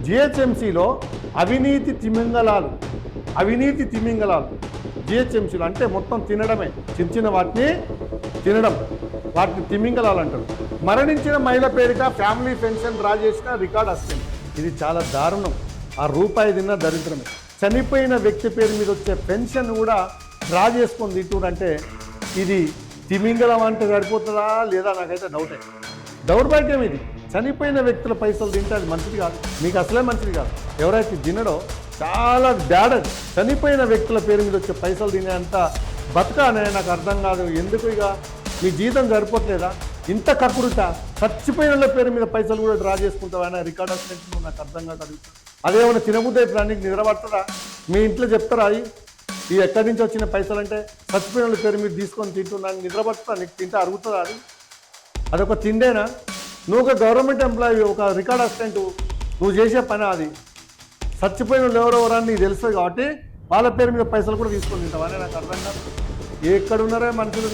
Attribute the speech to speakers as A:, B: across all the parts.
A: జిహెచ్ఎంసీలో అవినీతి తిమింగలాలు జిహెచ్ఎంసీలో అంటే మొత్తం తినడమే, చిన్న వాటిని తినడం, వాటిని తిమింగలాలు అంటారు. మరణించిన మహిళ పేరిట ఫ్యామిలీ పెన్షన్ డ్రా చేసిన రికార్డ్ అసిస్టెంట్. ఇది చాలా దారుణం. ఆ రూపాయి తిన్న దరిద్రమే. చనిపోయిన వ్యక్తి పేరు మీద వచ్చే పెన్షన్ కూడా డ్రా చేసుకొని తింటుందంటే ఇది తిమింగలం అంటే సరిపోతుందా లేదా నాకైతే డౌటే. దౌర్భాగ్యం ఇది. చనిపోయిన వ్యక్తుల పైసలు తింటే అది మంచిది కాదు, మీకు అసలే మంచిది కాదు. ఎవరైతే తినడో చాలా బ్యాడ్ అది. చనిపోయిన వ్యక్తుల పేరు మీద వచ్చే పైసలు తినేంత బతకానే నాకు అర్థం కాదు. ఎందుకు ఇక మీ జీతం సరిపోట్లేదా? ఇంత కక్కుడుట చచ్చిపోయిన వాళ్ళ పేరు మీద పైసలు కూడా డ్రా చేసుకుంటావా? ఆయన రికార్డ్ అసిస్టెంట్ నాకు అర్థం కాదు. అదేమన్నా తినబుద్ధి అవుతుందా? నీకు నిద్రపడుతుందా? మీ ఇంట్లో చెప్తారా ఈ ఎక్కడి నుంచి వచ్చిన పైసలు అంటే చచ్చిపోయిన వాళ్ళ పేరు మీద తీసుకొని తింటున్నాను, నిద్రపడుతుందా? నీకు తింటే అరుగుతుందా? అదొక తిండేనా? నువ్వు ఒక గవర్నమెంట్ ఎంప్లాయీ, ఒక రికార్డ్ అసిస్టెంట్, నువ్వు చేసే పని అది. చచ్చిపోయిన వాళ్ళు ఎవరెవరని నీకు తెలుస్తుంది కాబట్టి వాళ్ళ పేరు మీద పైసలు కూడా తీసుకొని తింటావా అని నాకు అర్థం కాదు. ఎక్కడున్నారే మనుషులు,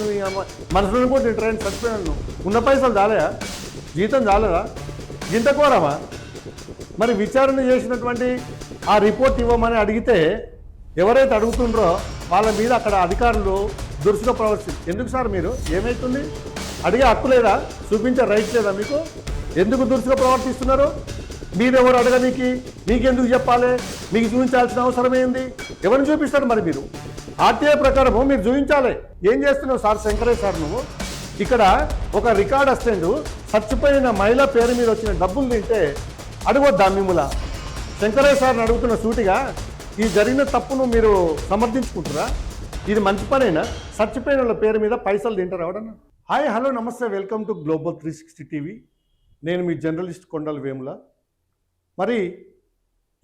A: మనుషులను కూడా తింటారని చచ్చిపోయిన నువ్వు ఉన్న పైసలు చాలేదా? జీతం చాలేదా? గింత కోరమా? మరి విచారణ చేసినటువంటి ఆ రిపోర్ట్ ఇవ్వమని అడిగితే ఎవరైతే అడుగుతుండ్రో వాళ్ళ మీద అక్కడ అధికారులు దురుసుగా ప్రవర్తిస్తారు. ఎందుకు సార్ మీరు ఏమవుతుంది? అడిగే హక్కు లేదా? చూపించే రైట్ లేదా మీకు? ఎందుకు దురుసుగా ప్రవర్తిస్తున్నారు? మీరెవరు అడగనీకి? మీకెందుకు చెప్పాలి? మీకు చూపించాల్సిన అవసరం ఏంది? ఎవరిని చూపిస్తారు మరి మీరు? ఆర్టీఐ ప్రకారము మీరు చూపించాలి. ఏం చేస్తున్నావు సార్ శంకరే సార్? నువ్వు ఇక్కడ ఒక రికార్డ్ అసిస్టెంట్ చచ్చిపోయిన మహిళ పేరు మీద వచ్చిన డబ్బులు తింటే అడగొద్దా మిమ్మల్ని? శంకరయ్య సార్ని అడుగుతున్న సూటిగా, ఈ జరిగిన తప్పును మీరు సమర్థించుకుంటారా? ఇది మంచి పనేనా? చచ్చిపోయిన వాళ్ళ పేరు మీద పైసలు తింటారు ఎవడన్నా? హాయ్, హలో, నమస్తే, వెల్కమ్ టు గ్లోబల్ 360 టీవీ. నేను మీ జర్నలిస్ట్ కొండల వేముల. మరి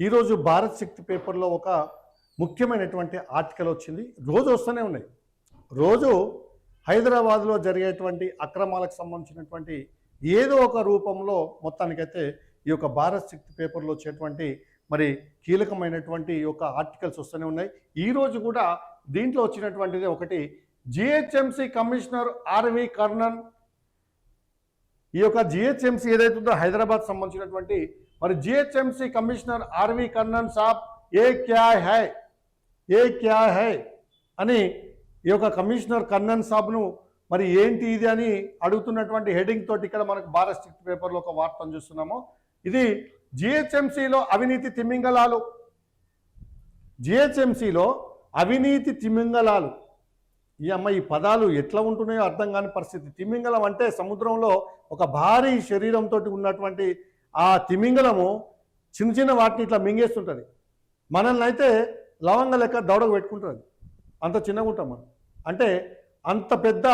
A: ఈరోజు భారత్ శక్తి పేపర్లో ఒక ముఖ్యమైనటువంటి ఆర్టికల్ వచ్చింది. రోజు వస్తూనే ఉన్నాయి. రోజు హైదరాబాద్లో జరిగేటువంటి అక్రమాలకు సంబంధించినటువంటి ఏదో ఒక రూపంలో మొత్తానికైతే ఈ యొక్క భారత్ శక్తి పేపర్లో వచ్చేటువంటి మరి కీలకమైనటువంటి ఈ యొక్క ఆర్టికల్స్ వస్తూనే ఉన్నాయి. ఈరోజు కూడా దీంట్లో వచ్చినటువంటిది ఒకటి, జిహెచ్ఎంసీ కమిషనర్ ఆర్వి కర్ణన్. ఈ యొక్క జిహెచ్ఎంసీ ఏదైతుందో హైదరాబాద్ సంబంధించినటువంటి మరి జిహెచ్ఎంసీ కమిషనర్ ఆర్వి కర్ణన్ సాబ్ ఏ క్యా హై అని ఈ యొక్క కమిషనర్ కర్ణన్ సాబ్ను మరి ఏంటి ఇది అని అడుగుతున్నటువంటి హెడింగ్ తోటి ఇక్కడ మనకు భారత్ శక్తి పేపర్లో ఒక వార్తను చూస్తున్నాము. ఇది జిహెచ్ఎంసీలో అవినీతి తిమింగలాలు. జిహెచ్ఎంసీలో అవినీతి తిమింగలాలు. ఈ పదాలు ఎట్లా ఉంటున్నాయో అర్థం కాని పరిస్థితి. తిమింగలం అంటే సముద్రంలో ఒక భారీ శరీరంతో ఉన్నటువంటి ఆ తిమింగలము చిన్న వాటిని ఇట్లా మింగేస్తుంటుంది. మనల్ని అయితే లవంగ లెక్క దౌడకు పెట్టుకుంటుంది. అంత చిన్నగా ఉంటాం మనం. అంటే అంత పెద్ద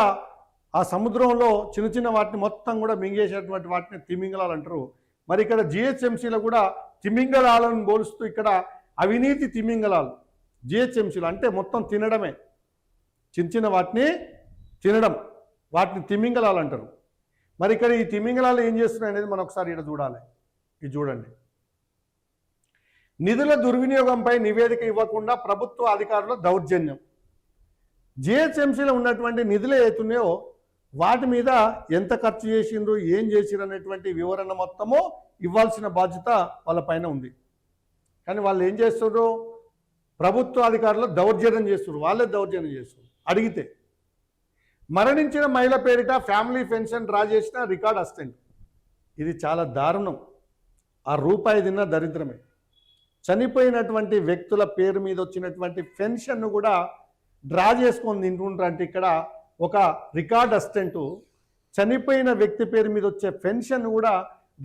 A: ఆ సముద్రంలో చిన్న వాటిని మొత్తం కూడా మింగేసేటువంటి వాటిని తిమింగలాలు అంటారు. మరి ఇక్కడ జిహెచ్ఎంసీలో కూడా తిమింగలాలను పోలుస్తూ ఇక్కడ అవినీతి తిమింగలాలు జిహెచ్ఎంసీలో అంటే మొత్తం తినడమే, చిన్న వాటిని తినడం, వాటిని తిమింగలాలు అంటారు. మరి ఇక్కడ ఈ తిమింగలాలు ఏం చేస్తున్నాయి అనేది మనం ఒకసారి ఇక్కడ చూడాలి. ఇది చూడండి. నిధుల దుర్వినియోగంపై నివేదిక ఇవ్వకుండా ప్రభుత్వ అధికారుల దౌర్జన్యం. జిహెచ్ఎంసీలో ఉన్నటువంటి నిధులు ఏతున్నాయో వాటి మీద ఎంత ఖర్చు చేసిండ్రు, ఏం చేసిరు అనేటువంటి వివరణ మొత్తము ఇవ్వాల్సిన బాధ్యత వాళ్ళ పైన ఉంది. కానీ వాళ్ళు ఏం చేస్తున్నారు? ప్రభుత్వ అధికారులు దౌర్జన్యం చేస్తున్నారు. వాళ్ళే దౌర్జన్యం చేస్తున్నారు. అడిగితే మరణించిన మహిళ పేరిట ఫ్యామిలీ పెన్షన్ డ్రా చేసిన రికార్డ్ అసిస్టెంట్. ఇది చాలా దారుణం. ఆ రూపాయి తిన్న దరిద్రమే. చనిపోయినటువంటి వ్యక్తుల పేరు మీద వచ్చినటువంటి పెన్షన్ను కూడా డ్రా చేసుకొని తింటుంటారంటే ఇక్కడ ఒక రికార్డ్ అసిస్టెంటు చనిపోయిన వ్యక్తి పేరు మీద వచ్చే పెన్షన్ కూడా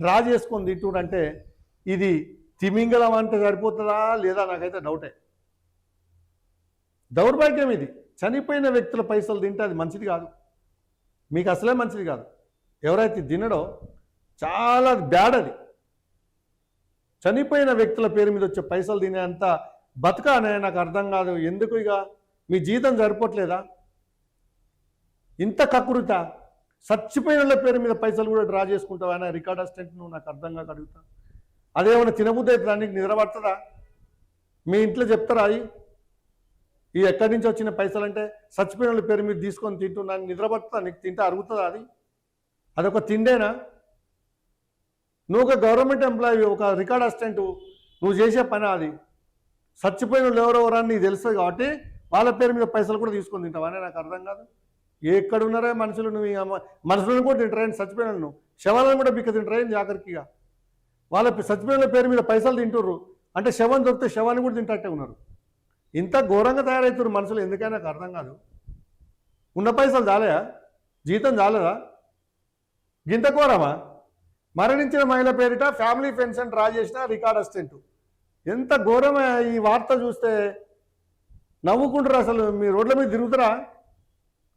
A: డ్రా చేసుకొని తింటుంటే ఇది తిమింగలం అంటే సరిపోతుందా లేదా నాకైతే డౌటే. దౌర్భాగ్యం ఇది. చనిపోయిన వ్యక్తుల పైసలు తింటే అది మంచిది కాదు, మీకు అసలే మంచిది కాదు. ఎవరైతే తినడో చాలా బ్యాడ్ అది. చనిపోయిన వ్యక్తుల పేరు మీద వచ్చే పైసలు తినేంత బతకానే నాకు అర్థం కాదు. ఎందుకు ఇక మీ జీతం సరిపోట్లేదా? ఇంత కక్కుడుట చచ్చిపోయిన వాళ్ళ పేరు మీద పైసలు కూడా డ్రా చేసుకుంటావా? ఆయన రికార్డ్ అసిస్టెంట్ నువ్వు నాకు అర్థం కాక అడుగుతా. అదేమన్నా తినబుద్ధి అవుతుందా? నీకు నిద్రపడుతుందా? మీ ఇంట్లో చెప్తారా ఈ ఎక్కడి నుంచి వచ్చిన పైసలు అంటే చచ్చిపోయిన వాళ్ళ పేరు మీద తీసుకొని తింటున్నాను, నిద్రపడుతుందా? నీకు తింటే అరుగుతుందా? అదొక తిండేనా? నువ్వు ఒక గవర్నమెంట్ ఎంప్లాయీ, ఒక రికార్డ్ అసిస్టెంట్, నువ్వు చేసే పని అది. చచ్చిపోయిన వాళ్ళు ఎవరెవరని నీకు తెలుస్తుంది కాబట్టి వాళ్ళ పేరు మీద పైసలు కూడా తీసుకొని తింటావని నాకు అర్థం కాదు. ఎక్కడ ఉన్నారా మనుషులు? నువ్వు మనుషులను కూడా తింటారని, చచ్చిపోయిన నువ్వు శవాలను కూడా బిక్క తింటారని జాగ్రత్తగా. వాళ్ళ చచ్చిపోయిన పేరు మీద పైసలు తింటుర్రు అంటే శవం దొరికితే శవాన్ని కూడా తింటట్టే ఉన్నారు. ఇంత ఘోరంగా తయారవుతున్నారు మనుషులు. ఎందుకైనా నాకు అర్థం కాదు. ఉన్న పైసలు చాలేదా? జీతం చాలేదా? గింత ఘోరమా? మరణించిన మహిళ పేరిట ఫ్యామిలీ పెన్షన్ డ్రా చేసిన రికార్డ్ అసిస్టెంట్. ఎంత ఘోరమే ఈ వార్త చూస్తే. నవ్వుకుంటారు అసలు. మీ రోడ్ల మీద తిరుగుతారా?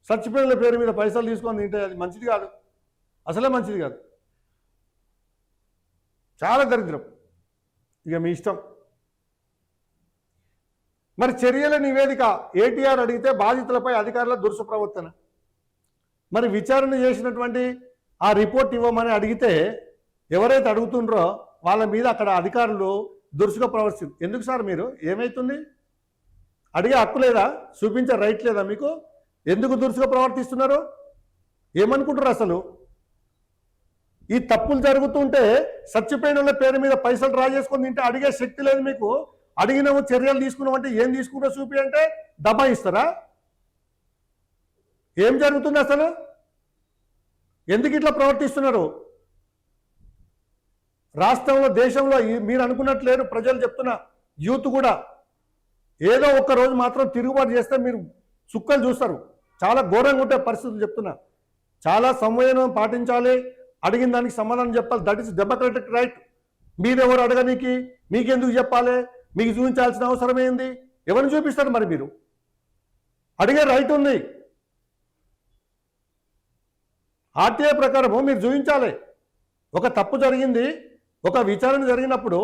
A: చచ్చిపోయిన పేరు మీద పైసలు తీసుకొని తింటే అది మంచిది కాదు, అసలే మంచిది కాదు. చాలా దరిద్రం. ఇక మీ ఇష్టం. మరి చర్యల నివేదిక ఏటీఆర్ అడిగితే బాధితులపై అధికారుల దురుసు ప్రవర్తన. మరి విచారణ చేసినటువంటి ఆ రిపోర్ట్ ఇవ్వమని అడిగితే ఎవరైతే అడుగుతుండ్రో వాళ్ళ మీద అక్కడ అధికారులు దురుసుగా ప్రవర్తిస్తారు. ఎందుకు సార్ మీరు? ఏమవుతుంది? అడిగే హక్కు లేదా? చూపించే రైట్ లేదా మీకు? ఎందుకు దురుసుగా ప్రవర్తిస్తున్నారు? ఏమనుకుంటారు అసలు? ఈ తప్పులు జరుగుతుంటే చచ్చిపోయిన వాళ్ళ పేరు మీద పైసలు డ్రా చేసుకొని తింటే అడిగే శక్తి లేదు మీకు. అడిగినాము, చర్యలు తీసుకున్నామంటే ఏం తీసుకుంటా చూపి అంటే దబాయిస్తారా? ఏం జరుగుతుంది అసలు? ఎందుకు ఇట్లా ప్రవర్తిస్తున్నారు? రాష్ట్రంలో, దేశంలో మీరు అనుకున్నట్లేరు. ప్రజలు చెప్తున్నా, యూత్ కూడా ఏదో ఒక్క రోజు మాత్రం తిరుగుబాటు చేస్తే మీరు చుక్కలు చూస్తారు. చాలా ఘోరంగా ఉంటే పరిస్థితులు చెప్తున్నా. చాలా సంయమనం పాటించాలి. అడిగిన దానికి సమాధానం చెప్పాలి. That is democratic right. మీరెవరు అడగనీకి? మీకెందుకు చెప్పాలి? మీకు చూపించాల్సిన అవసరం ఏంది? ఎవరిని చూపిస్తారు? మరి మీరు అడిగే రైట్ ఉంది. ఆర్టీఐ ప్రకారము మీరు చూపించాలి. ఒక తప్పు జరిగింది, ఒక విచారణ జరిగినప్పుడు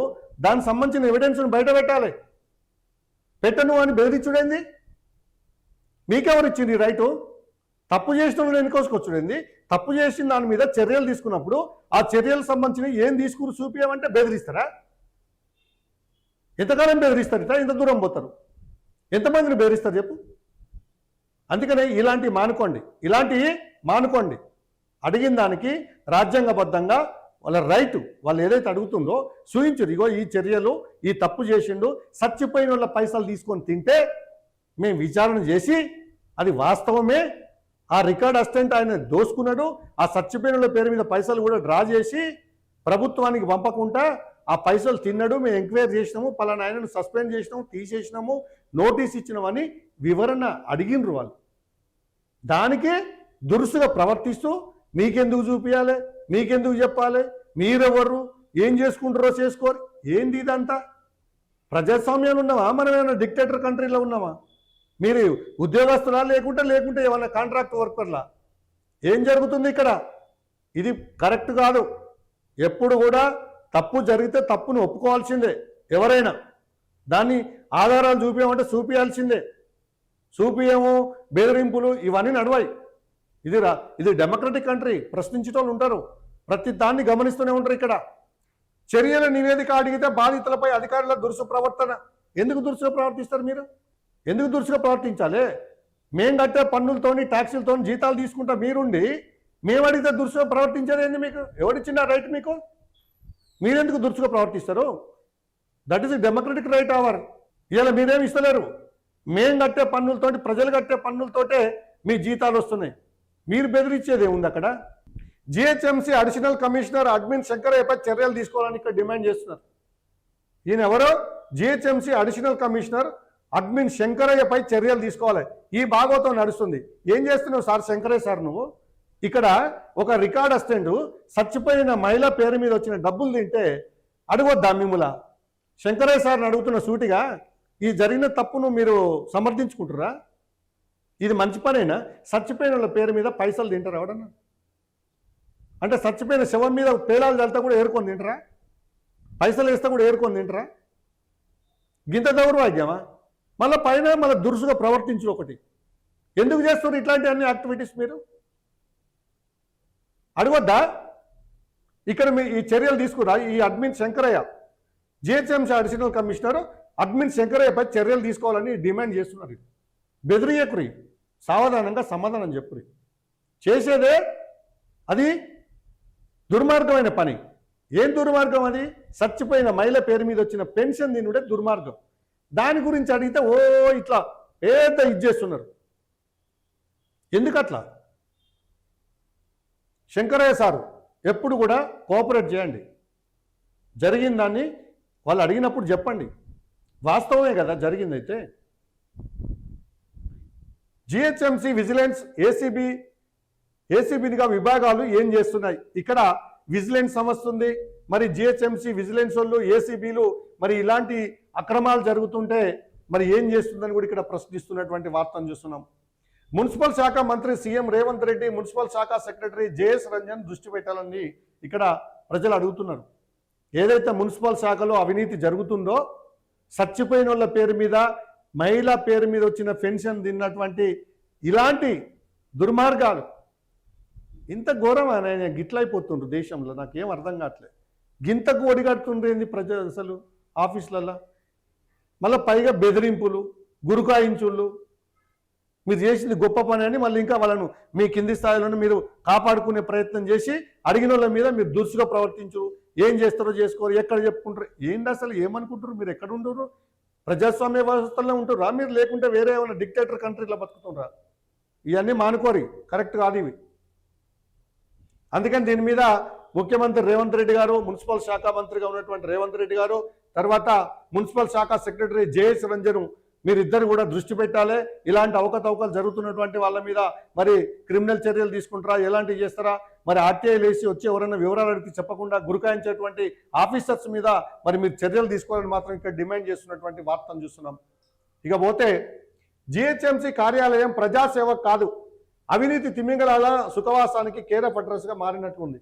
A: దానికి సంబంధించిన ఎవిడెన్స్ను బయట పెట్టాలి. పెట్టను అని బెదిరించుడేంది? మీకెవరు ఇచ్చింది రైటు? తప్పు చేసిన వాళ్ళు ఎన్నుకోసుకొచ్చుడేంది? తప్పు చేసిన దాని మీద చర్యలు తీసుకున్నప్పుడు ఆ చర్యలకు సంబంధించిన ఏం తీసుకుని చూపించమంటే బెదిరిస్తారా? ఎంతకాలం బెదిరిస్తారు? ఇంత దూరం పోతారు? ఎంతమందిని బెదిరిస్తారు చెప్పు? అందుకనే ఇలాంటివి మానుకోండి. అడిగిన దానికి రాజ్యాంగబద్ధంగా వాళ్ళ రైటు, వాళ్ళు ఏదైతే అడుగుతుందో చూయించరు. ఇగో ఈ చర్యలు, ఈ తప్పు చేసిండు, చచ్చిపోయిన వాళ్ళ పైసలు తీసుకొని తింటే మేము విచారణ చేసి అది వాస్తవమే, ఆ రికార్డ్ అసిస్టెంట్ ఆయన దోసుకున్నాడు, ఆ చచ్చిపోయిన వాళ్ళ పేరు మీద పైసలు కూడా డ్రా చేసి ప్రభుత్వానికి పంపకుండా ఆ పైసలు తిన్నాడు, మేము ఎంక్వైరీ చేసినాము, పలానా ఆయనను సస్పెండ్ చేసినాము, తీసేసినాము, నోటీస్ ఇచ్చినామని వివరణ అడిగినరు వాళ్ళు. దానికే దురుసుగా ప్రవర్తిస్తూ మీకెందుకు చూపించాలి, మీకెందుకు చెప్పాలి, మీరెవరు, ఏం చేసుకుంటారో చేసుకోరు. ఏంది ఇదంతా? ప్రజాస్వామ్యాలు ఉన్నామా? మనం ఏమైనా డిక్టేటర్ కంట్రీలో ఉన్నామా? మీరు ఉద్యోగస్తులా లేకుంటే ఏమన్నా కాంట్రాక్ట్ వర్కర్లా? ఏం జరుగుతుంది ఇక్కడ? ఇది కరెక్ట్ కాదు. ఎప్పుడు కూడా తప్పు జరిగితే తప్పును ఒప్పుకోవాల్సిందే. ఎవరైనా దాన్ని ఆధారాలు చూపించమంటే చూపించాల్సిందే. చూపియము, బెదిరింపులు ఇవన్నీ నడవాయి. ఇది డెమోక్రటిక్ కంట్రీ. ప్రశ్నించేటోళ్ళు ఉంటారు, ప్రతి దాన్ని గమనిస్తూనే ఉంటారు. ఇక్కడ చర్యల నివేదిక అడిగితే బాధితులపై అధికారుల దురుసు ప్రవర్తన. ఎందుకు దురుసుగా ప్రవర్తిస్తారు మీరు? ఎందుకు దురుసుగా ప్రవర్తించాలి? మేము కట్టే పన్నులతోని, ట్యాక్సులతోని జీతాలు తీసుకుంటా మీరుండి మేము అడిగితే దురుసుగా ప్రవర్తించేది ఏంది? మీకు ఎవరిచ్చిన రైట్? మీకు మీరెందుకు దురుసుగా ప్రవర్తిస్తారు? That is democratic right our. ఇలా మీరేమి ఇస్తలేరు. మేము కట్టే పన్నులతోటి, ప్రజలు కట్టే పన్నులతోటే మీ జీతాలు వస్తున్నాయి. మీరు బెదిరించేది ఏముంది అక్కడ? జిహెచ్ఎంసీ అడిషనల్ కమిషనర్ అడ్మిన్ శంకరయ్యపై చర్యలు తీసుకోవాలని ఇక్కడ డిమాండ్ చేస్తున్నారు. ఈయన ఎవరో? జిహెచ్ఎంసీ అడిషనల్ కమిషనర్ అడ్మిన్ శంకరయ్యపై చర్యలు తీసుకోవాలి. ఈ భాగవతం నడుస్తుంది. ఏం చేస్తున్నావు సార్ శంకరయ్య సార్? నువ్వు ఇక్కడ ఒక రికార్డ్ అసిస్టెంట్ చచ్చిపోయిన మహిళ పేరు మీద వచ్చిన డబ్బులు తింటే అడగొద్దా మిమ్ముల? శంకరయ్య సార్ని అడుగుతున్న సూటిగా, ఈ జరిగిన తప్పును మీరు సమర్థించుకుంటారా? ఇది మంచి పనేనా? చచ్చిపోయిన వాళ్ళ పేరు మీద పైసలు తింటారు ఎవడన్నా? అంటే చచ్చిపోయిన శవం మీద పేలాలు చల్లితే కూడా ఏరుకొని తింటారా? పైసలు వేస్తే కూడా ఏరుకొని తింటారా? గింత దౌర్భాగ్యమా? మళ్ళీ పైన మళ్ళీ దురుసుగా ప్రవర్తించు. ఒకటి ఎందుకు చేస్తారు ఇట్లాంటి అన్ని యాక్టివిటీస్? మీరు అడగొద్దా? ఇక్కడ మీ ఈ చర్యలు తీసుకురా. ఈ admin Shankaraiah, GHMC additional commissioner admin శంకరయ్యపై చర్యలు తీసుకోవాలని డిమాండ్ చేస్తున్నారు. బెదిరియకురి, సావధానంగా సమాధానం చెప్పురి. చేసేదే అది దుర్మార్గమైన పని. ఏం దుర్మార్గం అది? చచ్చిపోయిన మహిళ పేరు మీద వచ్చిన పెన్షన్ తినుడే దుర్మార్గం. దాని గురించి అడిగితే ఓ ఇట్లా పెద్ద ఇది చేస్తున్నారు. ఎందుకట్లా? శంకరయ్య సారు ఎప్పుడు కూడా కోఆపరేట్ చేయండి. జరిగిన దాన్ని వాళ్ళు అడిగినప్పుడు చెప్పండి. వాస్తవమే కదా జరిగిందైతే. జిహెచ్ఎంసీ విజిలెన్స్ ఏసీబీగా విభాగాలు ఏం చేస్తున్నాయి? ఇక్కడ విజిలెన్స్ సంస్థ ఉంది, మరి జిహెచ్ఎంసీ విజిలెన్స్ వాళ్ళు ఏసీబీలు మరి ఇలాంటి అక్రమాలు జరుగుతుంటే మరి ఏం చేస్తుందని కూడా ఇక్కడ ప్రశ్నిస్తున్నటువంటి వార్తను చూస్తున్నాం. మున్సిపల్ శాఖ మంత్రి సీఎం రేవంత్ రెడ్డి మున్సిపల్ శాఖ సెక్రటరీ జేఎస్ రంజన్ దృష్టి పెట్టాలని ఇక్కడ ప్రజలు అడుగుతున్నారు. ఏదైతే మున్సిపల్ శాఖలో అవినీతి జరుగుతుందో, చచ్చిపోయిన వాళ్ళ పేరు మీద మహిళ పేరు మీద వచ్చిన పెన్షన్ తిన్నటువంటి ఇలాంటి దుర్మార్గాలు ఇంత ఘోరం ఆయన గిట్లయిపోతుండ్రు దేశంలో. నాకేం అర్థం కావట్లేదు. గింతకు ఒడిగడుతుండ్రు ఏంది ప్రజలు అసలు ఆఫీసులలో? మళ్ళీ పైగా బెదిరింపులు, గురుకాయించుళ్ళు. మీరు చేసింది గొప్ప పని అని మళ్ళీ ఇంకా వాళ్ళను మీ కింది స్థాయిలోనే మీరు కాపాడుకునే ప్రయత్నం చేసి అడిగిన వాళ్ళ మీద మీరు దురుసుగా ప్రవర్తించు. ఏం చేస్తారో చేసుకోరు, ఎక్కడ చెప్పుకుంటారు. ఏంటి అసలు ఏమనుకుంటారు? మీరు ఎక్కడ ఉండరు? ప్రజాస్వామ్య వ్యవస్థల్లో ఉంటారా మీరు? లేకుంటే వేరే ఏమైనా డిక్టేటర్ కంట్రీలో బతుకుతుండ్రా? ఇవన్నీ మానుకోరి, కరెక్ట్ కాదు ఇవి. అందుకని దీని మీద ముఖ్యమంత్రి రేవంత్ రెడ్డి గారు, మున్సిపల్ శాఖ మంత్రిగా ఉన్నటువంటి రేవంత్ రెడ్డి గారు, తర్వాత మున్సిపల్ శాఖ సెక్రటరీ జేఎస్ రంజన్ మీరిద్దరు కూడా దృష్టి పెట్టాలి. ఇలాంటి అవకతవకలు జరుగుతున్నటువంటి వాళ్ళ మీద మరి క్రిమినల్ చర్యలు తీసుకుంటారా, ఎలాంటివి చేస్తారా? మరి ఆర్టీఐలు వేసి వచ్చి ఎవరైనా వివరాలు అడిగి చెప్పకుండా గురికాయించేటువంటి ఆఫీసర్స్ మీద మరి మీరు చర్యలు తీసుకోవాలని మాత్రం ఇక్కడ డిమాండ్ చేస్తున్నటువంటి వార్తను చూస్తున్నాం. ఇక పోతే జిహెచ్ఎంసీ కార్యాలయం ప్రజాసేవ కాదు, అవినీతి తిమింగళాల సుఖవాసానికి కేర్ ఆఫ్ అడ్రస్గా మారినట్టు ఉంది.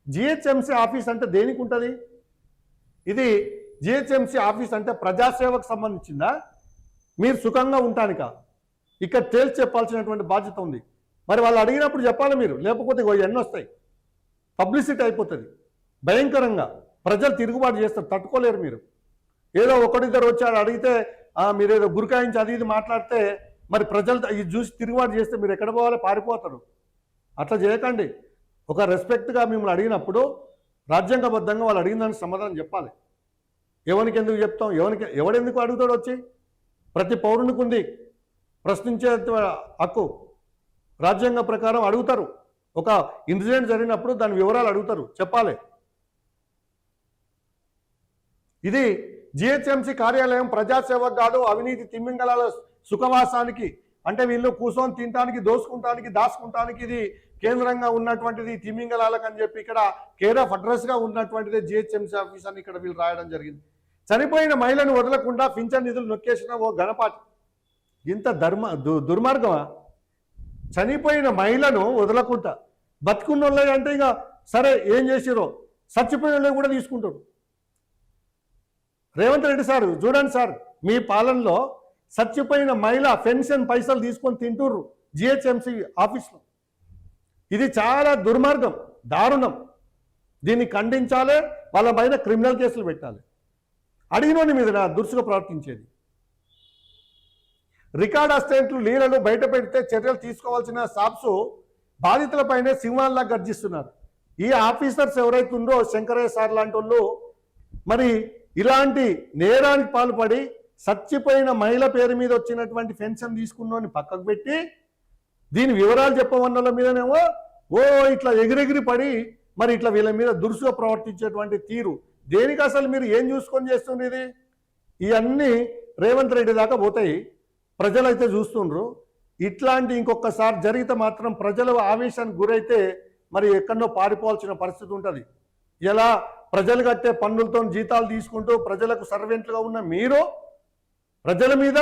A: జిహెచ్ఎంసీ ఆఫీస్ అంటే దేనికి ఉంటుంది? ఇది జిహెచ్ఎంసీ ఆఫీస్ అంటే ప్రజాసేవకు సంబంధించిందా, మీరు సుఖంగా ఉంటానిక? ఇక్కడ తేల్చి చెప్పాల్సినటువంటి బాధ్యత ఉంది. మరి వాళ్ళు అడిగినప్పుడు చెప్పాలి మీరు, లేకపోతే ఎన్ని వస్తాయి, పబ్లిసిటీ అయిపోతుంది భయంకరంగా. ప్రజలు తిరుగుబాటు చేస్తారు, తట్టుకోలేరు మీరు. ఏదో ఒకరిద్దరు వచ్చాడు అడిగితే మీరు ఏదో గురికాయించి అది ఇది మాట్లాడితే మరి ప్రజలు ఇది చూసి తిరుగుబాటు చేస్తే మీరు ఎక్కడ పోవాలో పారిపోతారు. అట్లా చేయకండి. ఒక రెస్పెక్ట్గా మిమ్మల్ని అడిగినప్పుడు రాజ్యాంగబద్ధంగా వాళ్ళు అడిగిన దానికి సమాధానం చెప్పాలి. ఎవరికి ఎందుకు చెప్తాం? ఎవడెందుకు అడుగుతాడు వచ్చి? ప్రతి పౌరునికి ఉంది ప్రశ్నించే హక్కు. రాజ్యాంగ ప్రకారం అడుగుతారు. ఒక ఇన్సిడెంట్ జరిగినప్పుడు దాని వివరాలు అడుగుతారు, చెప్పాలి. ఇది జిహెచ్ఎంసీ కార్యాలయం ప్రజాసేవ కాదు, అవినీతి తిమ్మింగళాల సుఖవాసానికి, అంటే వీళ్ళు కూర్చొని తినడానికి, దోసుకుంటానికి, దాచుకుంటానికి ఇది కేంద్రంగా ఉన్నటువంటిది తిమ్మింగళాలకు అని చెప్పి ఇక్కడ కేర్ ఆఫ్ అడ్రస్గా ఉన్నటువంటిది జిహెచ్ఎంసీ ఆఫీస్ అని ఇక్కడ వీళ్ళు రాయడం జరిగింది. చనిపోయిన మహిళను వదలకుండా పింఛన్ నిధులు నొక్కేసిన ఓ గణపాటి. ఇంత దుర్మార్గమా? చనిపోయిన మహిళను వదలకుండా బతుకున్న వాళ్ళే అంటే ఇక సరే ఏం చేసిరో, చచ్చిపోయిన వాళ్ళే కూడా తీసుకుంటారు. రేవంత్ రెడ్డి సార్ చూడండి సార్, మీ పాలనలో చచ్చిపోయిన మహిళ పెన్షన్ పైసలు తీసుకొని తింటుర్రు జిహెచ్ఎంసీ ఆఫీస్లో. ఇది చాలా దుర్మార్గం, దారుణం. దీన్ని ఖండించాలి, వాళ్ళ పైన క్రిమినల్ కేసులు పెట్టాలి. అడిగినోని మీద దురుసుగా ప్రవర్తించేది. రికార్డ్ అసిస్టెంట్లు లీలలు బయట పెడితే చర్యలు తీసుకోవాల్సిన సాప్స్ బాధితులపైనే సింహాల్లా గర్జిస్తున్నారు. ఈ ఆఫీసర్స్ ఎవరైతే ఉందో శంకరయ్య సార్ లాంటి వాళ్ళు మరి ఇలాంటి నేరానికి పాల్పడి చచ్చిపోయిన మహిళ పేరు మీద వచ్చినటువంటి పెన్షన్ తీసుకున్నోని పక్కకు పెట్టి దీని వివరాలు చెప్పమన్న మీదనేమో ఓ ఇట్లా ఎగిరెగిరి పడి మరి ఇట్లా వీళ్ళ మీద దురుసుగా ప్రవర్తించేటువంటి తీరు దేనికి? అసలు మీరు ఏం చూసుకొని చేస్తుండేది? ఇవన్నీ రేవంత్ రెడ్డి దాకా పోతాయి. ప్రజలైతే చూస్తుండ్రు. ఇట్లాంటి ఇంకొకసారి జరిగితే మాత్రం ప్రజల ఆవేశానికి గురైతే మరి ఎక్కడో పారిపోవాల్సిన పరిస్థితి ఉంటుంది. ఇలా ప్రజలు కట్టే పన్నులతో జీతాలు తీసుకుంటూ ప్రజలకు సర్వెంట్లుగా ఉన్న మీరు ప్రజల మీద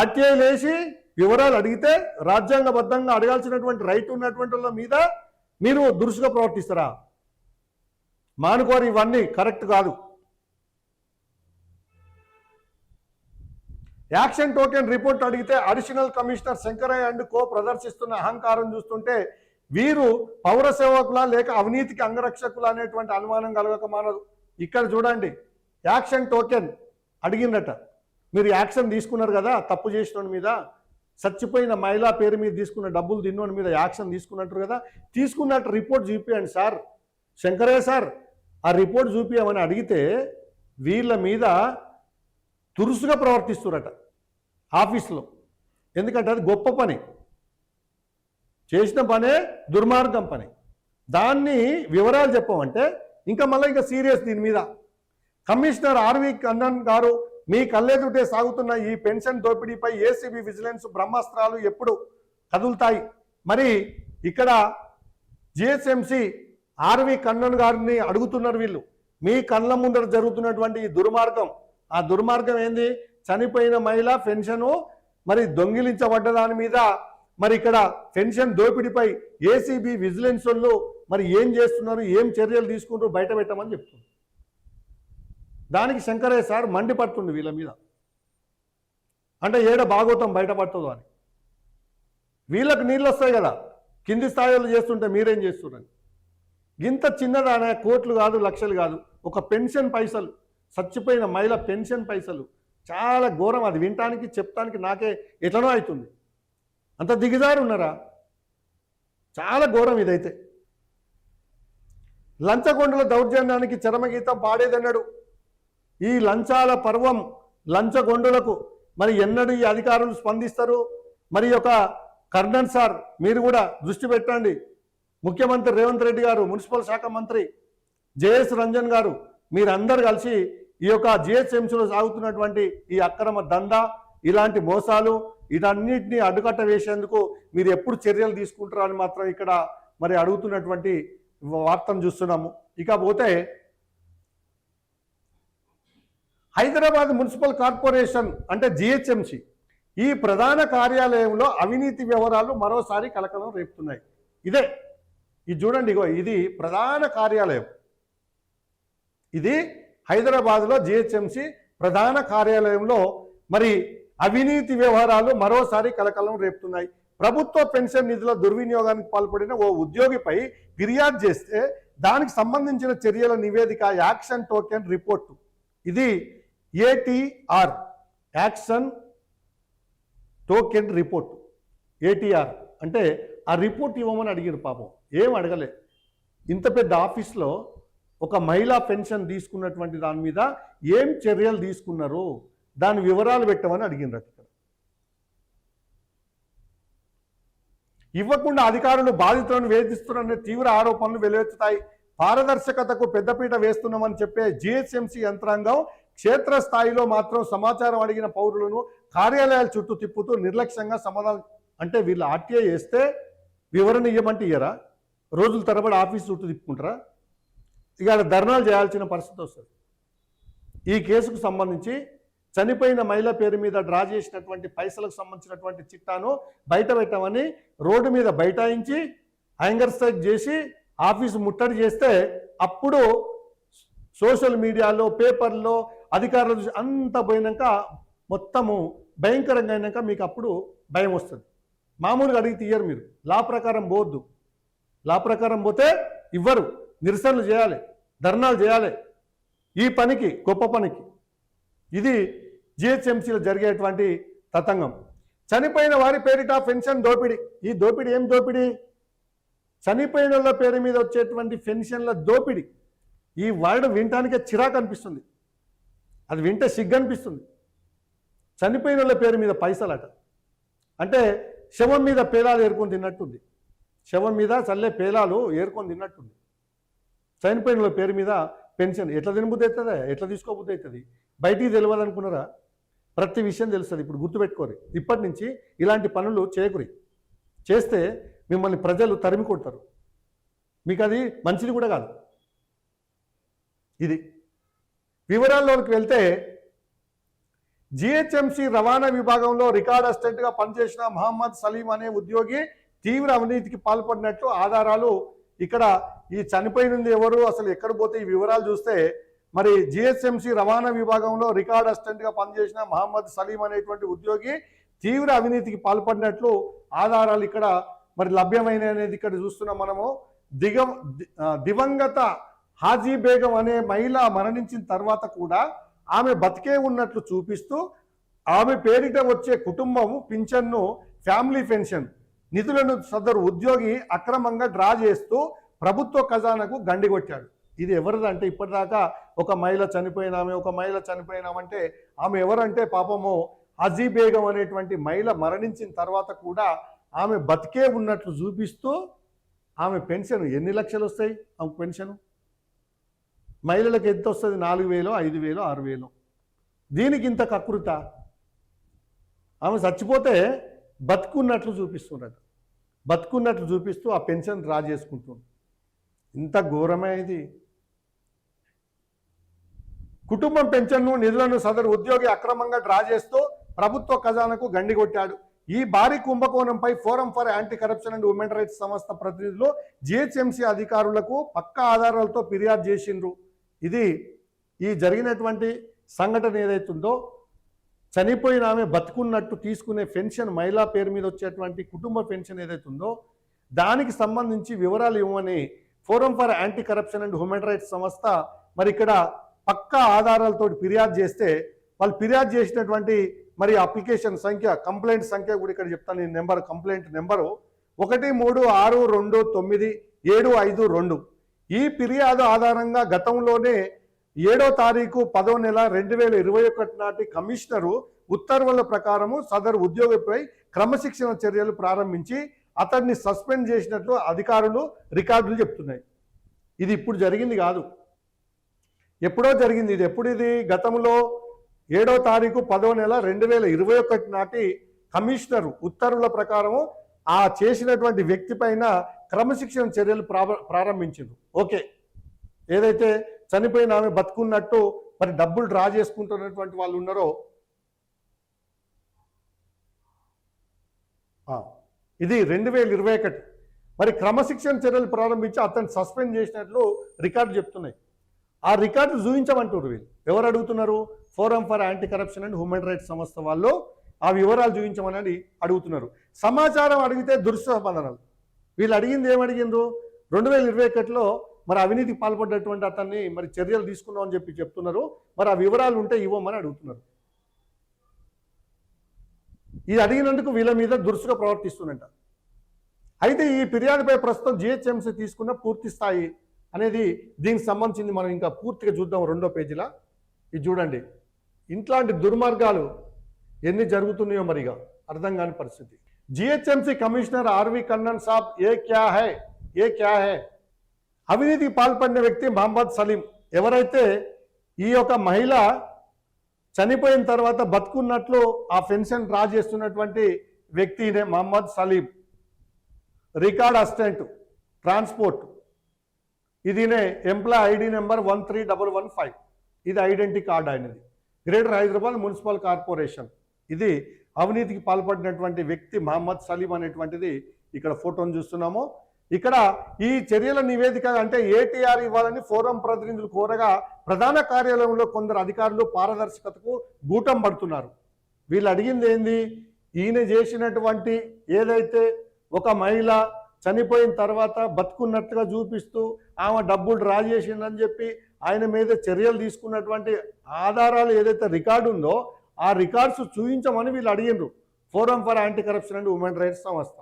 A: ఆర్టీఐలు వేసి వివరాలు అడిగితే రాజ్యాంగబద్ధంగా అడగాల్సినటువంటి రైట్ ఉన్నటువంటి వాళ్ళ మీద మీరు దురుసుగా ప్రవర్తిస్తారా? మానుకోరు, ఇవన్నీ కరెక్ట్ కాదు. యాక్షన్ టోకెన్ రిపోర్ట్ అడిగితే additional commissioner Shankaraiah and co ప్రదర్శిస్తున్న అహంకారం చూస్తుంటే వీరు పౌర సేవకుల లేక అవినీతికి అంగరక్షకులు అనేటువంటి అనుమానం కలగక మానదు. ఇక్కడ చూడండి, యాక్షన్ టోకెన్ అడిగిందట. మీరు యాక్షన్ తీసుకున్నారు కదా తప్పు చేసిన మీద, చచ్చిపోయిన మహిళా పేరు మీద తీసుకున్న డబ్బులు తిన్నోని మీద యాక్షన్ తీసుకున్నట్టు కదా, తీసుకున్నట్టు రిపోర్ట్ చూపించండి సార్. శంకరయ్య సార్ ఆ రిపోర్ట్ చూపించమని అడిగితే వీళ్ళ మీద తురుసుగా ప్రవర్తిస్తున్నారట ఆఫీస్లో. ఎందుకంటే అది గొప్ప పని, చేసిన పనే దుర్మార్గం పని. దాన్ని వివరాలు చెప్పమంటే ఇంకా మళ్ళీ ఇంకా సీరియస్ దీని మీద. కమిషనర్ ఆర్వి కన్నన్ గారు, మీ కళ్ళెదుటే సాగుతున్న ఈ పెన్షన్ దోపిడీపై ఏసీబీ విజిలెన్స్ బ్రహ్మాస్త్రాలు ఎప్పుడు కదులుతాయి? మరి ఇక్కడ జిహెచ్ఎంసి ఆర్వి కన్నన్ గారిని అడుగుతున్నారు వీళ్ళు, మీ కళ్ళ ముందర జరుగుతున్నటువంటి ఈ దుర్మార్గం, ఆ దుర్మార్గం ఏంది? చనిపోయిన మహిళ పెన్షను మరి దొంగిలించబడ్డ దాని మీద మరి ఇక్కడ పెన్షన్ దోపిడీపై ఏసీబీ విజిలెన్స్ వాళ్ళు మరి ఏం చేస్తున్నారు, ఏం చర్యలు తీసుకుంటూ బయట పెట్టమని చెప్తున్నారు. దానికి శంకరయ్య సార్ మండిపడుతుంది వీళ్ళ మీద. అంటే ఏడ భాగవతం బయటపడుతుందో అని. వీళ్ళకి నీళ్ళు వస్తాయి కదా కింది స్థాయిలో చేస్తుంటే, మీరేం చేస్తున్నారని. ఇంత చిన్నదానే, కోట్లు కాదు లక్షలు కాదు, ఒక పెన్షన్ పైసలు, చచ్చిపోయిన మహిళ పెన్షన్ పైసలు చాలా ఘోరం. అది వినటానికి చెప్తానికి నాకే ఎట్లనో అవుతుంది. అంత దిగజారు ఉన్నారా? చాలా ఘోరం ఇదైతే. లంచగొండల దౌర్జన్యానికి చరమగీతం పాడేదన్నాడు. ఈ లంచాల పర్వం, లంచగొండులకు మరి ఎన్నడూ ఈ అధికారులు స్పందిస్తారు? మరి ఒక కర్ణన్ సార్ మీరు కూడా దృష్టి పెట్టండి. ముఖ్యమంత్రి రేవంత్ రెడ్డి గారు, మున్సిపల్ శాఖ మంత్రి జేఎస్ రంజన్ గారు, మీరందరూ కలిసి ఈ యొక్క జిహెచ్ఎంసీలో సాగుతున్నటువంటి ఈ అక్రమ దందా, ఇలాంటి మోసాలు, వీటన్నిటిని అడ్డుకట్ట వేసేందుకు మీరు ఎప్పుడు చర్యలు తీసుకుంటారా అని మాత్రం ఇక్కడ మరి అడుగుతున్నటువంటి వార్తను చూస్తున్నాము. ఇకపోతే హైదరాబాద్ మున్సిపల్ కార్పొరేషన్ అంటే జిహెచ్ఎంసీ ఈ ప్రధాన కార్యాలయంలో అవినీతి వ్యవహారాలు మరోసారి కలకలం రేపుతున్నాయి. ఇదే ఇది చూడండి, ఇగో ఇది ప్రధాన కార్యాలయం. ఇది హైదరాబాద్లో జిహెచ్ఎంసీ ప్రధాన కార్యాలయంలో మరి అవినీతి వ్యవహారాలు మరోసారి కలకలం రేపుతున్నాయి. ప్రభుత్వ పెన్షన్ నిధుల దుర్వినియోగానికి పాల్పడిన ఓ ఉద్యోగిపై ఫిర్యాదు చేస్తే దానికి సంబంధించిన చర్యల నివేదిక యాక్షన్ టోకెన్ రిపోర్టు. ఇది ATR, action token report. ATR అంటే ఆ రిపోర్ట్ ఇవ్వమని అడిగారు. పాపం ఏం అడగలే. ఇంత పెద్ద ఆఫీస్లో ఒక మహిళా పెన్షన్ తీసుకున్నటువంటి దాని మీద ఏం చర్యలు తీసుకున్నారు, దాని వివరాలు పెట్టమని అడిగినారు. ఇక్కడ ఇవ్వకుండా అధికారులు బాధితులను వేధిస్తున్నారనే తీవ్ర ఆరోపణలు వెలువెత్తుతాయి. పారదర్శకతకు పెద్దపీట వేస్తున్నామని చెప్పే జిహెచ్ఎంసీ యంత్రాంగం క్షేత్రస్థాయిలో మాత్రం సమాచారం అడిగిన పౌరులను కార్యాలయాల చుట్టూ తిప్పుతూ నిర్లక్ష్యంగా సమాధానం. అంటే వీళ్ళు ఆర్టీఐ వేస్తే వివరణ ఇవ్వమంటే ఇయ్యరా? రోజుల తరబడి ఆఫీస్ చుట్టూ తిప్పుకుంటారా? ఇక ధర్నాలు చేయాల్సిన పరిస్థితి వస్తుంది. ఈ కేసుకు సంబంధించి చనిపోయిన మహిళ పేరు మీద డ్రా చేసినటువంటి పైసలకు సంబంధించినటువంటి చిట్టాను బయట పెట్టమని రోడ్డు మీద బైఠాయించి యాంగర్ స్ట్రైక్ చేసి ఆఫీసు ముట్టడి చేస్తే అప్పుడు సోషల్ మీడియాలో, పేపర్లో అధికారులు అంతా పోయినాక మొత్తము భయంకరంగా అయినాక మీకు అప్పుడు భయం వస్తుంది. మామూలుగా అడిగి తీయరు. మీరు లా ప్రకారం పోవద్దు. లా ప్రకారం పోతే ఇవ్వరు. నిరసనలు చేయాలి, ధర్నాలు చేయాలి. ఈ పనికి, గొప్ప పనికి. ఇది జిహెచ్ఎంసీలో జరిగేటువంటి తతంగం. చనిపోయిన వారి పేరిట పెన్షన్ దోపిడీ. ఈ దోపిడీ ఏం దోపిడీ? చనిపోయిన వాళ్ళ పేరు మీద వచ్చేటువంటి పెన్షన్ల దోపిడీ. ఈ వర్డ్ వినటానికే చిరాకు అనిపిస్తుంది. అది వింటే సిగ్గు అనిపిస్తుంది. చనిపోయిన వాళ్ళ పేరు మీద పైసలట. అంటే శవం మీద పేలాలు ఏరుకొని తిన్నట్టుంది. శవం మీద చల్లే పేలాలు ఏరుకొని తిన్నట్టుంది. చనిపోయిన వాళ్ళ పేరు మీద పెన్షన్ ఎట్లా తినబుద్ధి అవుతుందా? ఎట్లా తీసుకోబుద్ధి అవుతుంది? బయటికి తెలియదు అనుకున్నారా? ప్రతి విషయం తెలుస్తుంది. ఇప్పుడు గుర్తుపెట్టుకోరు. ఇప్పటి నుంచి ఇలాంటి పనులు చేయకురి. చేస్తే మిమ్మల్ని ప్రజలు తరిమి కొడతారు. మీకు అది మంచిది కూడా కాదు. ఇది వివరాల్లోకి వెళ్తే జిహెచ్ఎంసీ రవాణా విభాగంలో రికార్డ్ అసిస్టెంట్గా పనిచేసిన మహమ్మద్ సలీం అనే ఉద్యోగి తీవ్ర అవినీతికి పాల్పడినట్లు ఆధారాలు. ఇక్కడ ఈ చనిపోయినది ఎవరు, అసలు ఎక్కడ పోతే ఈ వివరాలు చూస్తే మరి జిహెచ్ఎంసీ రవాణా విభాగంలో రికార్డ్ అసిస్టెంట్గా పనిచేసిన మహమ్మద్ సలీం అనేటువంటి ఉద్యోగి తీవ్ర అవినీతికి పాల్పడినట్లు ఆధారాలు ఇక్కడ మరి లభ్యమైన అనేది ఇక్కడ చూస్తున్నాం మనము. దివంగత హాజీ బేగం అనే మహిళ మరణించిన తర్వాత కూడా ఆమె బతికే ఉన్నట్లు చూపిస్తూ ఆమె పేరిట వచ్చే కుటుంబం పింఛన్ను, ఫ్యామిలీ పెన్షన్ నిధులను సదరు ఉద్యోగి అక్రమంగా డ్రా చేస్తూ ప్రభుత్వ ఖజానాకు గండికొట్టాడు. ఇది ఎవరిదంటే ఇప్పటిదాకా ఒక మహిళ చనిపోయినామే, ఒక మహిళ చనిపోయినామంటే ఆమె ఎవరంటే పాపము హజీ బేగం అనేటువంటి మహిళ మరణించిన తర్వాత కూడా ఆమె బతికే ఉన్నట్లు చూపిస్తూ ఆమె పెన్షన్ ఎన్ని లక్షలు వస్తాయి ఆమె పెన్షన్? మహిళలకు ఎంత వస్తుంది? 4,000, 5,000, 6,000. దీనికి ఇంత కకృత? ఆమె చచ్చిపోతే బతుకున్నట్లు చూపిస్తున్నట్టు, బతుకున్నట్లు చూపిస్తూ ఆ పెన్షన్ డ్రా చేసుకుంటుంది. ఇంత ఘోరమే ఇది. కుటుంబం పెన్షన్ను నిధులను సదరు ఉద్యోగి అక్రమంగా డ్రా చేస్తూ ప్రభుత్వ ఖజానాకు గండి కొట్టాడు. ఈ భారీ కుంభకోణంపై forum for anti corruption and human rights సంస్థ ప్రతినిధులు జిహెచ్ఎంసీ అధికారులకు పక్కా ఆధారాలతో ఫిర్యాదు చేసిండ్రు. ఇది ఈ జరిగినటువంటి సంఘటన ఏదైతుందో, చనిపోయిన ఆమె బతుకున్నట్టు తీసుకునే పెన్షన్, మహిళా పేరు మీద వచ్చేటువంటి కుటుంబ పెన్షన్ ఏదైతుందో దానికి సంబంధించి వివరాలు ఇవ్వమని forum for anti corruption and human rights సంస్థ మరి ఇక్కడ పక్కా ఆధారాలతో ఫిర్యాదు చేస్తే, వాళ్ళు ఫిర్యాదు చేసినటువంటి మరి అప్లికేషన్ సంఖ్య, కంప్లైంట్ సంఖ్య కూడా ఇక్కడ చెప్తాను. ఈ నెంబర్, కంప్లైంట్ నెంబరు 1362752. ఈ ఫిర్యాదు ఆధారంగా గతంలోనే 7వ తారీఖు 10వ నెల 2021 నాటి కమిషనరు ఉత్తర్వుల ప్రకారము సదరు ఉద్యోగిపై క్రమశిక్షణ చర్యలు ప్రారంభించి అతన్ని సస్పెండ్ చేసినట్లు అధికారులు రికార్డులు చెప్తున్నాయి. ఇది ఇప్పుడు జరిగింది కాదు, ఎప్పుడో జరిగింది. ఇది ఎప్పుడు? ఇది గతంలో 7వ తారీఖు 10వ నెల 2021 నాటి కమిషనరు ఉత్తర్వుల ప్రకారము ఆ చేసినటువంటి వ్యక్తి పైన క్రమశిక్షణ చర్యలు ప్రారంభించింది. ఓకే, ఏదైతే చనిపోయిన ఆమె బతుకున్నట్టు మరి డబ్బులు డ్రా చేసుకుంటున్నటువంటి వాళ్ళు ఉన్నారో, ఇది 2021 మరి క్రమశిక్షణ చర్యలు ప్రారంభించి అతన్ని సస్పెండ్ చేసినట్లు రికార్డు చెప్తున్నాయి. ఆ రికార్డు చూపించమంటారు వీళ్ళు. ఎవరు అడుగుతున్నారు? Forum for anti corruption and human rights సంస్థ వాళ్ళు ఆ వివరాలు చూపించమని అడుగుతున్నారు. సమాచారం అడిగితే దుర్స్పందనలు. వీళ్ళు అడిగింది ఏమడిగిండ్రు? 2021లో మరి అవినీతికి పాల్పడ్డటువంటి అతన్ని మరి చర్యలు తీసుకున్నామని చెప్తున్నారు. మరి ఆ వివరాలు ఉంటే ఇవ్వమని అడుగుతున్నారు. ఇది అడిగినందుకు వీళ్ళ మీద దురుసుగా ప్రవర్తిస్తున్నట్ట. అయితే ఈ ఫిర్యాదుపై ప్రస్తుతం జిహెచ్ఎంసీ తీసుకున్న పూర్తి స్థాయి అనేది దీనికి సంబంధించింది మనం ఇంకా పూర్తిగా చూద్దాం. 2వ పేజీలా ఇది చూడండి. ఇట్లాంటి దుర్మార్గాలు ఎన్ని జరుగుతున్నాయో మరిగా అర్థం కాని పరిస్థితి. జిహెచ్ఎంసీ కమిషనర్ ఆర్వి కన్నన్ సాబ్ ఏ క్యా హై. అవినీతికి పాల్పడిన వ్యక్తి మహమ్మద్ సలీం. ఎవరైతే ఈ యొక్క మహిళ చనిపోయిన తర్వాత బతుకున్నట్లు ఆ పెన్షన్ డ్రా చేస్తున్నటువంటి వ్యక్తినే Mohammed Saleem. Record assistant transport. ఇదినే ఎంప్లాయ్ ఐడి నెంబర్ 13115. ఇది ఐడెంటిటీ కార్డు ఆయనది. Greater Hyderabad municipal corporation. ఇది అవినీతికి పాల్పడినటువంటి వ్యక్తి మహమ్మద్ సలీం అనేటువంటిది ఇక్కడ ఫోటోను చూస్తున్నాము. ఇక్కడ ఈ చర్యల నివేదిక అంటే ఏటీఆర్ ఇవ్వాలని ఫోరం ప్రతినిధులు కోరగా ప్రధాన కార్యాలయంలో కొందరు అధికారులు పారదర్శకతకు గూటం పడుతున్నారు. వీళ్ళు అడిగింది ఏంది? ఈయన చేసినటువంటి ఏదైతే ఒక మహిళ చనిపోయిన తర్వాత బతుకున్నట్టుగా చూపిస్తూ ఆమె డబ్బులు డ్రా చేసిందని చెప్పి ఆయన మీద చర్యలు తీసుకున్నటువంటి ఆధారాలు ఏదైతే రికార్డు ఉందో ఆ రికార్డ్స్ చూపించమని వీళ్ళు అడిగిండ్రు forum for anti corruption and human rights సంస్థ.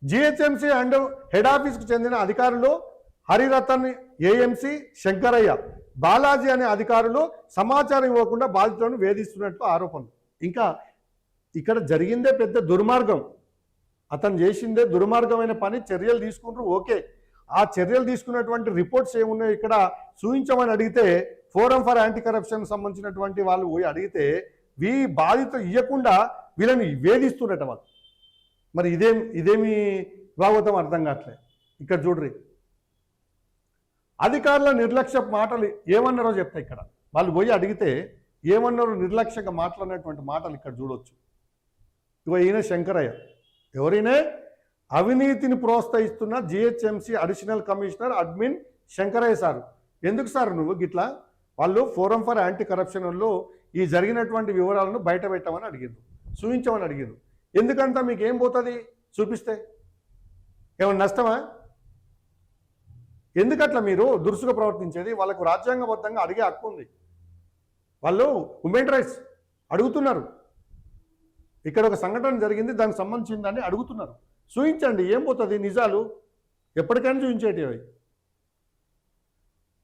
A: జిహెచ్ఎంసీ అండ్ హెడ్ ఆఫీస్కు చెందిన అధికారులు హరిరతన్, ఏఎంసీ శంకరయ్య, బాలాజీ అనే అధికారులు సమాచారం ఇవ్వకుండా బాధితులను వేధిస్తున్నట్లు ఆరోపణలు. ఇంకా ఇక్కడ జరిగిందే పెద్ద దుర్మార్గం. అతను చేసిందే దుర్మార్గమైన పని. చర్యలు తీసుకుంటారు, ఓకే. ఆ చర్యలు తీసుకున్నటువంటి రిపోర్ట్స్ ఏమున్నాయో ఇక్కడ చూపించమని అడిగితే ఫోరం ఫర్ యాంటీ కరప్షన్ సంబంధించినటువంటి వాళ్ళు పోయి అడిగితే బాధిత ఇవ్వకుండా వీళ్ళని వేధిస్తున్నట్ట వాళ్ళు. మరి ఇదేమి భాగవతం అర్థం కావట్లేదు. ఇక్కడ చూడ్రి, అధికారుల నిర్లక్ష్య మాటలు ఏమన్నారో చెప్తా. ఇక్కడ వాళ్ళు పోయి అడిగితే ఏమన్నారో నిర్లక్ష్యంగా మాట్లాడినటువంటి మాటలు ఇక్కడ చూడొచ్చు. ఈయన శంకరయ్య. ఎవరైనా అవినీతిని ప్రోత్సహిస్తున్న GHMC additional commissioner admin Shankaraiah sir. ఎందుకు సార్ నువ్వు గిట్లా? వాళ్ళు ఫోరం ఫర్ యాంటీ కరప్షన్ వాళ్ళు ఈ జరిగినటువంటి వివరాలను బయట పెట్టమని అడిగిండ్రు, చూపించమని అడిగిండ్రు. ఎందుకంటే మీకు ఏం పోతుంది చూపిస్తే? ఏమన్నా నష్టమా? ఎందుకట్లా మీరు దురుసుగా ప్రవర్తించేది? వాళ్ళకు రాజ్యాంగబద్ధంగా అడిగే హక్కు ఉంది. వాళ్ళు హ్యూమన్ రైట్స్ అడుగుతున్నారు. ఇక్కడ ఒక సంఘటన జరిగింది, దానికి సంబంధించిందని అడుగుతున్నారు. చూపించండి, ఏం పోతుంది? నిజాలు ఎప్పటికైనా చూపించేటివి.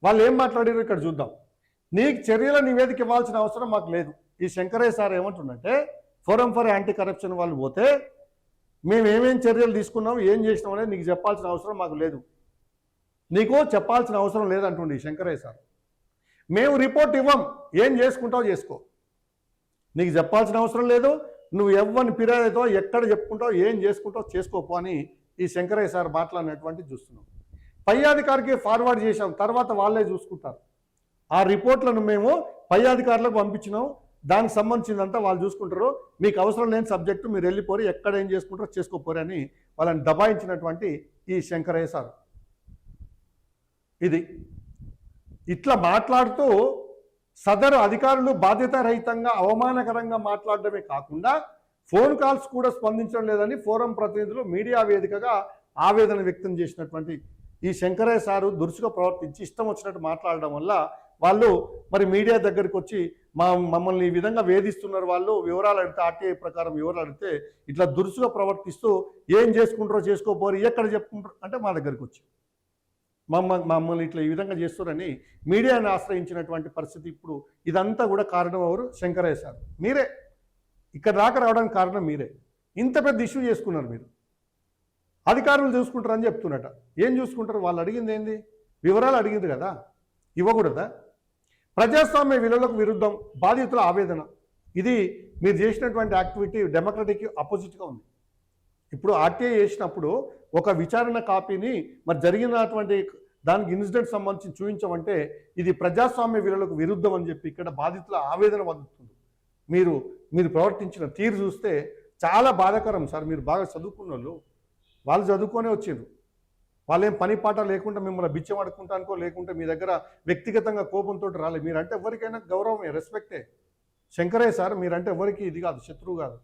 A: వాళ్ళు ఏం మాట్లాడారు ఇక్కడ చూద్దాం. నీకు చర్యల నివేదిక ఇవ్వాల్సిన అవసరం మాకు లేదు. ఈ శంకరయ్య సార్ ఏమంటుండంటే, ఫోరం ఫర్ యాంటీ కరప్షన్ వాళ్ళు పోతే మేము ఏమేం చర్యలు తీసుకున్నాం, ఏం చేసినాం అనేది నీకు చెప్పాల్సిన అవసరం మాకు లేదు, నీకు చెప్పాల్సిన అవసరం లేదంటుండే శంకరయ్య సార్. మేము రిపోర్ట్ ఇవ్వం, ఏం చేసుకుంటావు చేసుకో, నీకు చెప్పాల్సిన అవసరం లేదు, నువ్వు ఎవరిని ఫిర్యాదుతో ఎక్కడ చెప్పుకుంటావు, ఏం చేసుకుంటావు చేసుకోపో అని ఈ శంకరయ్య సార్ మాట్లాడినటువంటి చూస్తున్నాం. పై అధికారికి ఫార్వర్డ్ చేశాం, తర్వాత వాళ్ళే చూసుకుంటారు. ఆ రిపోర్ట్లను మేము పై అధికారులకు పంపించినాం, దానికి సంబంధించిందంతా వాళ్ళు చూసుకుంటారు, మీకు అవసరం లేని సబ్జెక్టు మీరు వెళ్ళిపోరు, ఎక్కడ ఏం చేసుకుంటారో చేసుకోపోరు అని వాళ్ళని దబాయించినటువంటి ఈ శంకరయ్య సార్. ఇది ఇట్లా మాట్లాడుతూ సదరు అధికారులు బాధ్యతారహితంగా అవమానకరంగా మాట్లాడడమే కాకుండా ఫోన్ కాల్స్ కూడా స్పందించడం లేదని ఫోరం ప్రతినిధులు మీడియా వేదికగా ఆవేదన వ్యక్తం చేసినటువంటి ఈ శంకరయ్య సారు దురుసుగా ప్రవర్తించి ఇష్టం వచ్చినట్టు మాట్లాడడం వల్ల వాళ్ళు మరి మీడియా దగ్గరికి వచ్చి మమ్మల్ని ఈ విధంగా వేధిస్తున్నారు, వాళ్ళు వివరాలు అడిగితే ఆర్టీఐ ప్రకారం వివరాలు అడిగితే ఇట్లా దురుసుగా ప్రవర్తిస్తూ ఏం చేసుకుంటారో చేసుకోపోరు, ఎక్కడ చెప్పుకుంటారు అంటే మా దగ్గరికి వచ్చి మమ్మల్ని ఇట్లా ఈ విధంగా చేస్తారని మీడియాని ఆశ్రయించినటువంటి పరిస్థితి. ఇప్పుడు ఇదంతా కూడా కారణం ఎవరు? శంకరయ్య సార్. మీరే ఇక్కడ దాకా రావడానికి కారణం మీరే. ఇంత పెద్ద ఇష్యూ చేసుకున్నారు మీరు. అధికారులు చూసుకుంటారని చెప్తున్నట. ఏం చూసుకుంటారు? వాళ్ళు అడిగింది ఏంది? వివరాలు అడిగింది కదా, ఇవ్వకూడదా? ప్రజాస్వామ్య విలువలకు విరుద్ధం, బాధితుల ఆవేదన. ఇది మీరు చేసినటువంటి యాక్టివిటీ డెమోక్రటిక్ అపోజిట్గా ఉంది. ఇప్పుడు ఆర్టీఐ చేసినప్పుడు ఒక విచారణ కాపీని మరి జరిగినటువంటి దానికి ఇన్సిడెంట్ సంబంధించి చూపించమంటే ఇది ప్రజాస్వామ్య విలువలకు విరుద్ధం అని చెప్పి ఇక్కడ బాధితుల ఆవేదన వదులుతుంది. మీరు ప్రవర్తించిన తీరు చూస్తే చాలా బాధాకరం సార్. మీరు బాగా చదువుకున్న వాళ్ళు చదువుకొనే వచ్చిండ్రు, వాళ్ళేం పని పాట లేకుండా మిమ్మల్ని బిచ్చం అడుకుంటానికో లేకుంటే మీ దగ్గర వ్యక్తిగతంగా కోపంతో రాలేదు. మీరంటే ఎవరికైనా గౌరవమే, రెస్పెక్టే. శంకరయ్య సార్ మీరంటే ఎవరికి ఇది కాదు, శత్రువు కాదు.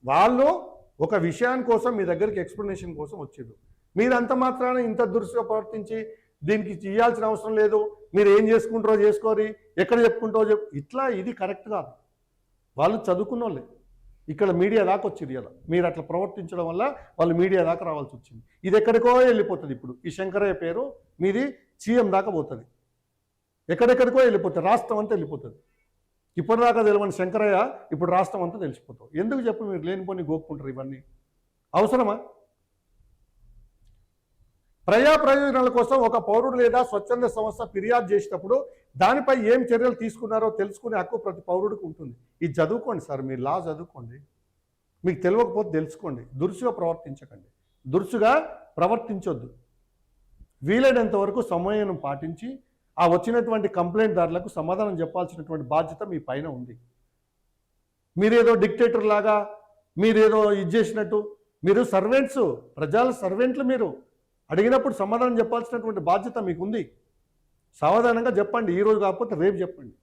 A: వాళ్ళు ఒక విషయాని కోసం మీ దగ్గరికి ఎక్స్ప్లెనేషన్ కోసం వచ్చిండ్రు. మీరు అంత మాత్రాన ఇంత దురుసుగా ప్రవర్తించి దీనికి చేయాల్సిన అవసరం లేదు, మీరు ఏం చేసుకుంటారో చేసుకోరి, ఎక్కడ చెప్పుకుంటారో ఇట్లా ఇది కరెక్ట్ కాదు. వాళ్ళు చదువుకున్న వాళ్ళే ఇక్కడ మీడియా దాకా వచ్చింది. ఇలా మీరు అట్లా ప్రవర్తించడం వల్ల వాళ్ళు మీడియా దాకా రావాల్సి వచ్చింది. ఇది ఎక్కడికో వెళ్ళిపోతుంది. ఇప్పుడు ఈ శంకరయ్య పేరు మీది సీఎం దాకా పోతుంది, ఎక్కడెక్కడికో వెళ్ళిపోతుంది, రాష్ట్రం అంతా వెళ్ళిపోతుంది. ఇప్పటిదాకా తెలియని శంకరయ్య ఇప్పుడు రాష్ట్రం అంతా తెలిసిపోతాం. ఎందుకు చెప్పు మీరు లేనిపోని గోక్కుంటారు? ఇవన్నీ అవసరమా? ప్రజా ప్రయోజనాల కోసం ఒక పౌరుడు లేదా స్వచ్ఛంద సంస్థ ఫిర్యాదు చేసినప్పుడు దానిపై ఏం చర్యలు తీసుకున్నారో తెలుసుకునే హక్కు ప్రతి పౌరుడికి ఉంటుంది. ఇది చదువుకోండి సార్, మీరు లా చదువుకోండి, మీకు తెలియకపోతే తెలుసుకోండి. దురుసుగా ప్రవర్తించకండి, దురుసుగా ప్రవర్తించొద్దు. వీలైనంత వరకు సమయం పాటించి ఆ వచ్చినటువంటి కంప్లైంట్దారులకు సమాధానం చెప్పాల్సినటువంటి బాధ్యత మీ పైన ఉంది. మీరేదో డిక్టేటర్ లాగా మీరేదో ఇది చేసినట్టు, మీరు సర్వెంట్స్, ప్రజల సర్వెంట్లు, మీరు అడిగినప్పుడు సమాధానం చెప్పాల్సినటువంటి బాధ్యత మీకు ఉంది. సావధానంగా చెప్పండి, ఈరోజు కాకపోతే రేపు చెప్పండి.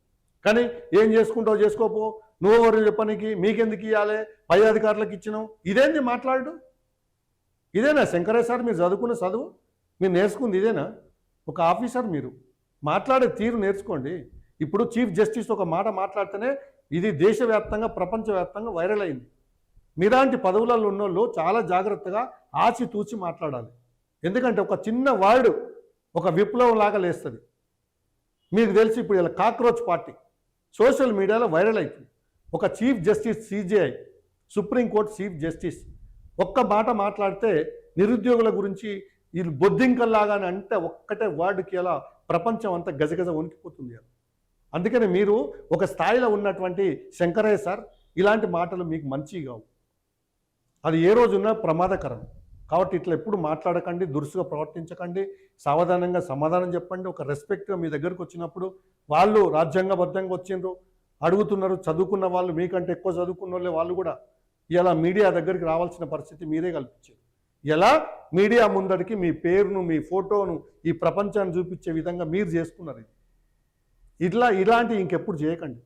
A: కానీ ఏం చేసుకుంటావు చేసుకోపో, నువ్వెవరు చెప్పనికి, మీకెందుకు ఇవ్వాలి, పై అధికారులకు ఇచ్చినావు, ఇదేంది మాట్లాడు? ఇదేనా శంకరయ్య సార్ మీరు చదువుకున్న చదువు? మీరు నేర్చుకుంది ఇదేనా? ఒక ఆఫీసర్ మీరు మాట్లాడే తీరు నేర్చుకోండి. ఇప్పుడు చీఫ్ జస్టిస్ ఒక మాట మాట్లాడితేనే ఇది దేశవ్యాప్తంగా ప్రపంచవ్యాప్తంగా వైరల్ అయింది. మీలాంటి పదవులలో ఉన్నోళ్ళు చాలా జాగ్రత్తగా ఆచితూచి మాట్లాడాలి. ఎందుకంటే ఒక చిన్న వర్డ్ ఒక విప్లవం లాగా లేస్తుంది. మీకు తెలిసి ఇప్పుడు ఇలా కాక్రోచ్ పార్టీ సోషల్ మీడియాలో వైరల్ అవుతుంది. ఒక chief justice, CJI, supreme court chief justice ఒక్క మాట మాట్లాడితే నిరుద్యోగుల గురించి వీళ్ళు బొద్దింకల్లాగానే అంటే ఒక్కటే వర్డ్కి ఎలా ప్రపంచం అంతా గజగజ వణికిపోతుంది. అందుకని మీరు ఒక స్థాయిలో ఉన్నటువంటి శంకరయ్య సార్ ఇలాంటి మాటలు మీకు మంచివి కావు, అది ఏ రోజున్నా ప్రమాదకరం. కాబట్టి ఇట్లా ఎప్పుడు మాట్లాడకండి, దురుసుగా ప్రవర్తించకండి, సావధానంగా సమాధానం చెప్పండి. ఒక రెస్పెక్ట్గా మీ దగ్గరకు వచ్చినప్పుడు వాళ్ళు రాజ్యాంగబద్ధంగా వచ్చిండ్రు, అడుగుతున్నారు, చదువుకున్న వాళ్ళు, మీకంటే ఎక్కువ చదువుకున్న వాళ్ళే వాళ్ళు కూడా ఇలా మీడియా దగ్గరికి రావాల్సిన పరిస్థితి మీరే కల్పించారు. ఎలా మీడియా ముందడికి మీ పేరును, మీ ఫోటోను ఈ ప్రపంచాన్ని చూపించే విధంగా మీరు చేసుకున్నారు. ఇలాంటి ఇంకెప్పుడు చేయకండి.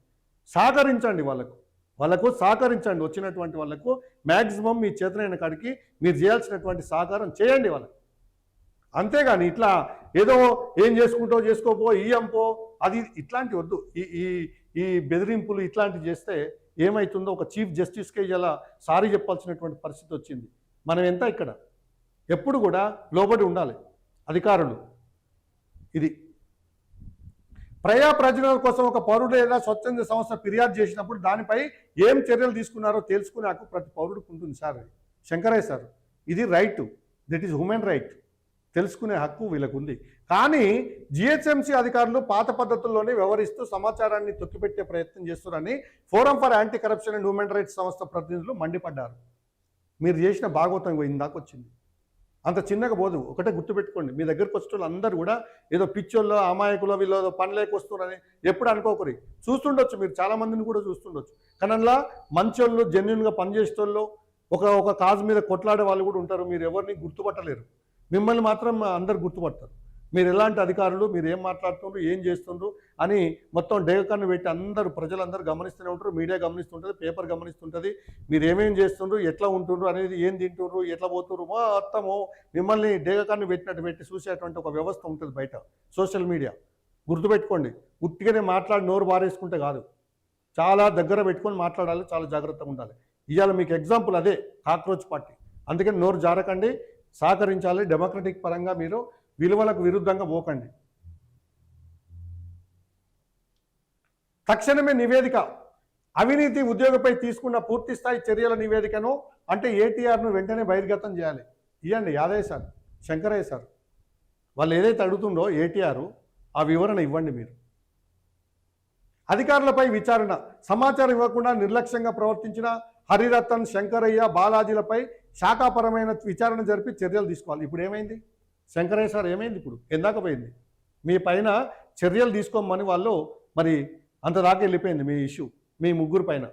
A: సహకరించండి, వాళ్ళకు సహకరించండి. వచ్చినటువంటి వాళ్ళకు మ్యాక్సిమం మీ చేతనైన కాడికి మీరు చేయాల్సినటువంటి సహకారం చేయండి వాళ్ళకు. అంతేగాని ఇట్లా ఏదో ఏం చేసుకుంటావు చేసుకోపో, ఇయ్యంపో, అది ఇట్లాంటి వద్దు. ఈ బెదిరింపులు ఇట్లాంటివి చేస్తే ఏమవుతుందో ఒక చీఫ్ జస్టిస్కే ఇలా సారీ చెప్పాల్సినటువంటి పరిస్థితి వచ్చింది. మనం ఎంత ఇక్కడ ఎప్పుడు కూడా లోబడి ఉండాలి అధికారులు. ఇది ప్రజా ప్రయోజనాల కోసం ఒక పౌరుడు లేదా స్వచ్ఛంద సంస్థ ఫిర్యాదు చేసినప్పుడు దానిపై ఏం చర్యలు తీసుకున్నారో తెలుసుకునే హక్కు ప్రతి పౌరుడికి ఉంటుంది సార్. శంకరయ్య సార్, ఇది right, that is human right, తెలుసుకునే హక్కు వీళ్ళకు ఉంది. కానీ జిహెచ్ఎంసీ అధికారులు పాత పద్ధతుల్లోనే వ్యవహరిస్తూ సమాచారాన్ని తొక్కిపెట్టే ప్రయత్నం చేస్తున్నారని forum for anti corruption and human rights సంస్థ ప్రతినిధులు మండిపడ్డారు. మీరు చేసిన భాగవతం ఇందాక వచ్చింది, అంత చిన్నగా పోదు. ఒకటే గుర్తుపెట్టుకోండి, మీ దగ్గరకు వచ్చేటోళ్ళు అందరూ కూడా ఏదో పిచ్చోళ్ళు అమాయకులు వీళ్ళు పనిలేక వస్తున్నారని ఎప్పుడు అనుకోకరి. చూస్తుండొచ్చు, మీరు చాలామందిని కూడా చూస్తుండొచ్చు. కానీ అందులో మంచోళ్ళు జెన్యున్గా పనిచేసేటోళ్ళు ఒక కాజు మీద కొట్లాడే వాళ్ళు కూడా ఉంటారు. మీరు ఎవరిని గుర్తుపట్టలేరు, మిమ్మల్ని మాత్రం అందరు గుర్తుపడతారు. మీరు ఎలాంటి అధికారులు, మీరు ఏం మాట్లాడుతుండ్రు, ఏం చేస్తుండ్రు అని మొత్తం డేకాన్ని పెట్టి అందరూ ప్రజలందరూ గమనిస్తూనే ఉంటారు. మీడియా గమనిస్తుంటుంది, పేపర్ గమనిస్తుంటుంది. మీరు ఏమేం చేస్తుండ్రు, ఎట్లా ఉంటుండ్రు అనేది, ఏం తింటుండ్రు, ఎట్లా పోతుండ్రు, మొత్తము మిమ్మల్ని డేకాన్ని పెట్టినట్టు పెట్టి చూసేటువంటి ఒక వ్యవస్థ ఉంటుంది బయట సోషల్ మీడియా. గుర్తుపెట్టుకోండి, ఉట్టిగానే మాట్లాడి నోరు బారేసుకుంటే కాదు, చాలా దగ్గర పెట్టుకొని మాట్లాడాలి, చాలా జాగ్రత్తగా ఉండాలి. ఇవాళ మీకు ఎగ్జాంపుల్ అదే కాక్రోచ్ పార్టీ. అందుకని నోరు జారకండి, సహకరించాలి. డెమోక్రటిక్ పరంగా మీరు విలువలకు విరుద్ధంగా పోకండి. తక్షణమే నివేదిక, అవినీతి ఉద్యోగపై తీసుకున్న పూర్తి స్థాయి చర్యల నివేదికను అంటే ఏటీఆర్ను వెంటనే బహిర్గతం చేయాలి. ఇవ్వండి యాదయ్య సార్, శంకరయ్య సార్, వాళ్ళు ఏదైతే అడుగుతుండో ఏటీఆర్ ఆ వివరణ ఇవ్వండి. మీరు అధికారులపై విచారణ, సమాచారం ఇవ్వకుండా నిర్లక్ష్యంగా ప్రవర్తించిన హరిరతన్, శంకరయ్య, బాలాజీలపై శాఖాపరమైన విచారణ జరిపి చర్యలు తీసుకోవాలి. ఇప్పుడు ఏమైంది శంకరయ్య సార్, ఏమైంది? ఇప్పుడు ఎందాక పోయింది. మీ పైన చర్యలు తీసుకోమని వాళ్ళు మరి అంతదాకా వెళ్ళిపోయింది మీ ఇష్యూ, మీ ముగ్గురు పైన.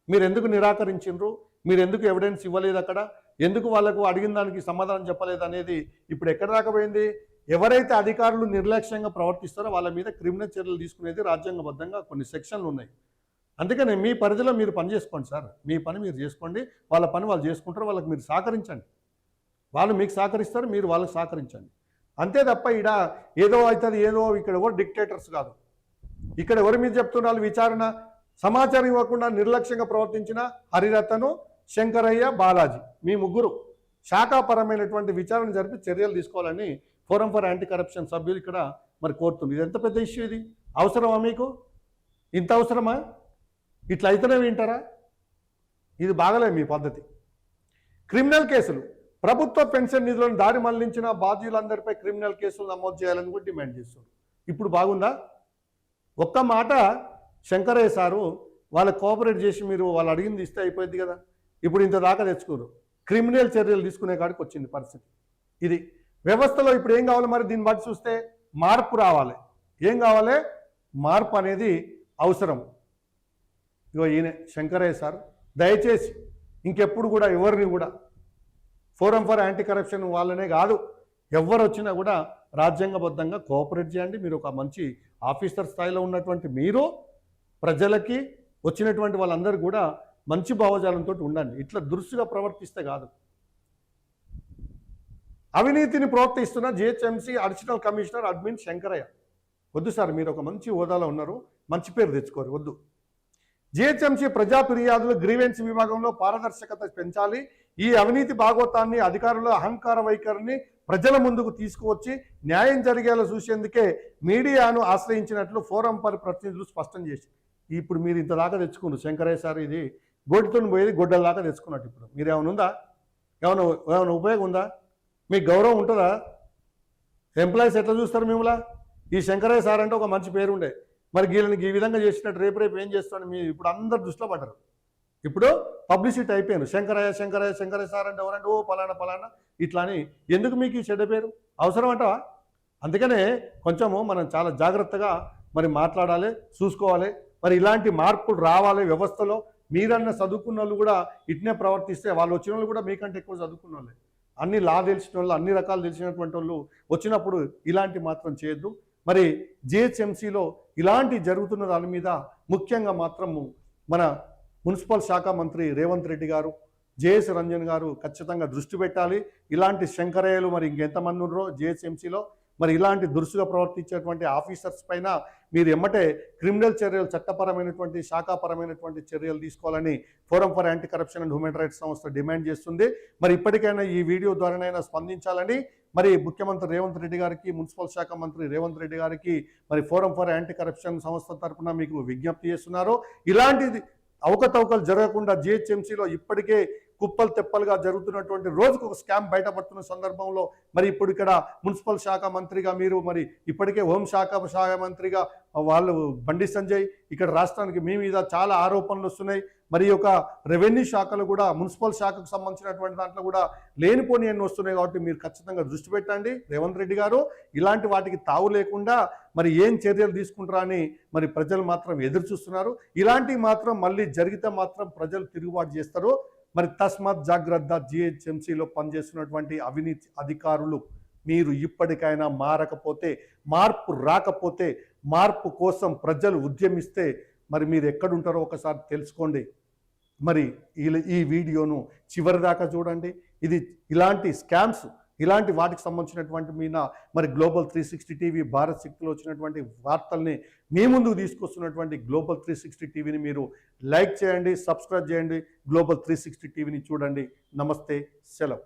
A: మీరు ఎందుకు నిరాకరించిండ్రు, మీరు ఎందుకు ఎవిడెన్స్ ఇవ్వలేదు, అక్కడ ఎందుకు వాళ్ళకు అడిగిన దానికి సమాధానం చెప్పలేదు అనేది ఇప్పుడు ఎక్కడ దాకా పోయింది. ఎవరైతే అధికారులు నిర్లక్ష్యంగా ప్రవర్తిస్తారో వాళ్ళ మీద క్రిమినల్ చర్యలు తీసుకునేది రాజ్యాంగబద్ధంగా కొన్ని సెక్షన్లు ఉన్నాయి. అందుకని మీ పరిధిలో మీరు పని చేసుకోండి సార్, మీ పని మీరు చేసుకోండి, వాళ్ళ పని వాళ్ళు చేసుకుంటారు, వాళ్ళకి మీరు సహకరించండి. వాళ్ళు మీకు సహకరిస్తారు, మీరు వాళ్ళకి సహకరించండి. అంతే తప్ప ఇక్కడ ఏదో అవుతుంది ఏదో, ఇక్కడ ఎవరు డిక్టేటర్స్ కాదు. ఇక్కడ ఎవరి మీద చెప్తున్నారు విచారణ, సమాచారం ఇవ్వకుండా నిర్లక్ష్యంగా ప్రవర్తించిన హరిరతను, శంకరయ్య, బాలాజీ, మీ ముగ్గురు శాఖాపరమైనటువంటి విచారణ జరిపి చర్యలు తీసుకోవాలని ఫోరం ఫర్ యాంటీ కరప్షన్ సభ్యులు ఇక్కడ మరి కోరుతుంది. ఇది ఎంత పెద్ద ఇష్యూ, ఇది అవసరమా మీకు? ఇంత అవసరమా? ఇట్లా అయితేనే వింటారా? ఇది బాగలేదు మీ పద్ధతి. క్రిమినల్ కేసులు, ప్రభుత్వ పెన్షన్ నిధులను దారి మళ్లించిన బాధ్యులందరిపై క్రిమినల్ కేసులు నమోదు చేయాలని కూడా డిమాండ్ చేస్తున్నారు. ఇప్పుడు బాగుందా? ఒక్క మాట శంకరయ్య సారు వాళ్ళకి కోఆపరేట్ చేసి మీరు వాళ్ళు అడిగింది ఇస్తే అయిపోయింది కదా. ఇప్పుడు ఇంత దాకా తెచ్చుకోరు, క్రిమినల్ చర్యలు తీసుకునే కాడికి వచ్చింది పరిస్థితి. ఇది వ్యవస్థలో ఇప్పుడు ఏం కావాలి మరి? దీన్ని బట్టి చూస్తే మార్పు రావాలి. ఏం కావాలి? మార్పు అనేది అవసరం. ఇగో ఈయన శంకరయ్య సార్, దయచేసి ఇంకెప్పుడు కూడా ఎవరిని కూడా ఫోరం ఫర్ యాంటీ కరప్షన్ వాళ్ళనే కాదు, ఎవరు వచ్చినా కూడా రాజ్యాంగబద్ధంగా కోఆపరేట్ చేయండి. మీరు ఒక మంచి ఆఫీసర్ స్థాయిలో ఉన్నటువంటి మీరు ప్రజలకి వచ్చినటువంటి వాళ్ళందరూ కూడా మంచి భావజాలంతో ఉండండి. ఇట్లా దురుసుగా ప్రవర్తిస్తే కాదు. అవినీతిని ప్రోత్సహిస్తున్న GHMC additional commissioner admin Shankaraiah, వద్దు సార్, మీరు ఒక మంచి హోదాలో ఉన్నారు, మంచి పేరు తెచ్చుకోరు, వద్దు. జిహెచ్ఎంసీ ప్రజా ఫిర్యాదులు గ్రీవెన్స్ విభాగంలో పారదర్శకత పెంచాలి. ఈ అవినీతి భాగోతాన్ని, అధికారుల అహంకార వైఖరిని ప్రజల ముందుకు తీసుకువచ్చి న్యాయం జరిగేలా చూసేందుకే మీడియాను ఆశ్రయించినట్లు ఫోరం ఫర్ ప్రతినిధులు స్పష్టం చేసి. ఇప్పుడు మీరు ఇంత దాకా తెచ్చుకున్నారు శంకరయ్య సార్, ఇది గోటితో పోయేది గొడ్డల దాకా తెచ్చుకున్నట్టు. ఇప్పుడు మీరు ఏమైనా ఉందా? ఏమైనా ఉపయోగం ఉందా? మీకు గౌరవం ఉంటుందా? ఎంప్లాయీస్ ఎట్లా చూస్తారు మిమ్మల్ని? ఈ శంకరయ్య సార్ అంటే ఒక మంచి పేరు ఉండే, మరి వీళ్ళకి ఈ విధంగా చేసినట్టు రేపు ఏం చేస్తాను మీరు ఇప్పుడు అందరు దృష్టిలో పడ్డారు. ఇప్పుడు పబ్లిసిటీ అయిపోయాను, శంకరయ్య శంకరయ్య శంకరయ్య సార్ అంటే ఎవరంటే ఓ పలానా ఇట్లా అని. ఎందుకు మీకు ఈ చెడ్డ పేరు అవసరం అంటావా? అందుకనే కొంచెము మనం చాలా జాగ్రత్తగా మరి మాట్లాడాలి, చూసుకోవాలి. మరి ఇలాంటి మార్పులు రావాలి వ్యవస్థలో. మీరన్న చదువుకున్న వాళ్ళు కూడా ఇట్నే ప్రవర్తిస్తే వాళ్ళు వచ్చిన వాళ్ళు కూడా మీకంటే ఎక్కువ చదువుకున్న వాళ్ళే, అన్ని లా తెలిసిన వాళ్ళు, అన్ని రకాలు తెలిసినటువంటి వాళ్ళు వచ్చినప్పుడు ఇలాంటి మాత్రం చేయొద్దు. మరి జిహెచ్ఎంసీలో ఇలాంటి జరుగుతున్న దాని మీద ముఖ్యంగా మాత్రము మన మున్సిపల్ శాఖ మంత్రి రేవంత్ రెడ్డి గారు, జేఎస్ రంజన్ గారు ఖచ్చితంగా దృష్టి పెట్టాలి. ఇలాంటి శంకరయ్యలు మరి ఇంకెంతమంది ఉన్నారో జిహెచ్ఎంసీలో, మరి ఇలాంటి దురుసుగా ప్రవర్తించేటువంటి ఆఫీసర్స్ పైన మీరు ఎమ్మటే క్రిమినల్ చర్యలు, చట్టపరమైనటువంటి శాఖాపరమైనటువంటి చర్యలు తీసుకోవాలని forum for anti corruption and human rights సంస్థ డిమాండ్ చేస్తుంది. మరి ఇప్పటికైనా ఈ వీడియో ద్వారానైనా స్పందించాలని మరి ముఖ్యమంత్రి రేవంత్ రెడ్డి గారికి, మున్సిపల్ శాఖ మంత్రి రేవంత్ రెడ్డి గారికి మరి ఫోరం ఫర్ యాంటీ కరప్షన్ సంస్థ తరఫున మీకు విజ్ఞప్తి చేస్తున్నారు. ఇలాంటిది అవకతవకలు జరగకుండా జిహెచ్ఎంసీలో ఇప్పటికే కుప్పలు తెప్పలుగా జరుగుతున్నటువంటి రోజుకు ఒక స్కామ్ బయటపడుతున్న సందర్భంలో మరి ఇప్పుడు ఇక్కడ మున్సిపల్ శాఖ మంత్రిగా మీరు, మరి ఇప్పటికే హోంశాఖ మంత్రిగా వాళ్ళు బండి సంజయ్, ఇక్కడ రాష్ట్రానికి మీ మీద చాలా ఆరోపణలు వస్తున్నాయి. మరి ఒక రెవెన్యూ శాఖలో కూడా, మున్సిపల్ శాఖకు సంబంధించినటువంటి దాంట్లో కూడా లేనిపోని ఎన్ని వస్తున్నాయి. కాబట్టి మీరు ఖచ్చితంగా దృష్టి పెట్టండి రేవంత్ రెడ్డి గారు. ఇలాంటి వాటికి తావు లేకుండా మరి ఏం చర్యలు తీసుకుంటారా అని మరి ప్రజలు మాత్రం ఎదురు చూస్తున్నారు. ఇలాంటివి మాత్రం మళ్ళీ జరిగితే మాత్రం ప్రజలు తిరుగుబాటు చేస్తారు. మరి తస్మాత్ జాగ్రత్త. జిహెచ్ఎంసీలో పనిచేస్తున్నటువంటి అవినీతి అధికారులు, మీరు ఇప్పటికైనా మారకపోతే, మార్పు రాకపోతే, మార్పు కోసం ప్రజలు ఉద్యమిస్తే మరి మీరు ఎక్కడుంటారో ఒకసారి తెలుసుకోండి. మరి ఈ వీడియోను చివరి దాకా చూడండి. ఇది ఇలాంటి స్కామ్స్, ఇలాంటి వాటికి సంబంధించినటువంటి మీద మరి గ్లోబల్ 360 టీవీ, భారత్ శక్తిలో వచ్చినటువంటి వార్తల్ని మీ ముందుకు తీసుకొస్తున్నటువంటి గ్లోబల్ 360 టీవీని మీరు లైక్ చేయండి, సబ్స్క్రైబ్ చేయండి. గ్లోబల్ 360 టీవీని చూడండి. నమస్తే, సెలవు.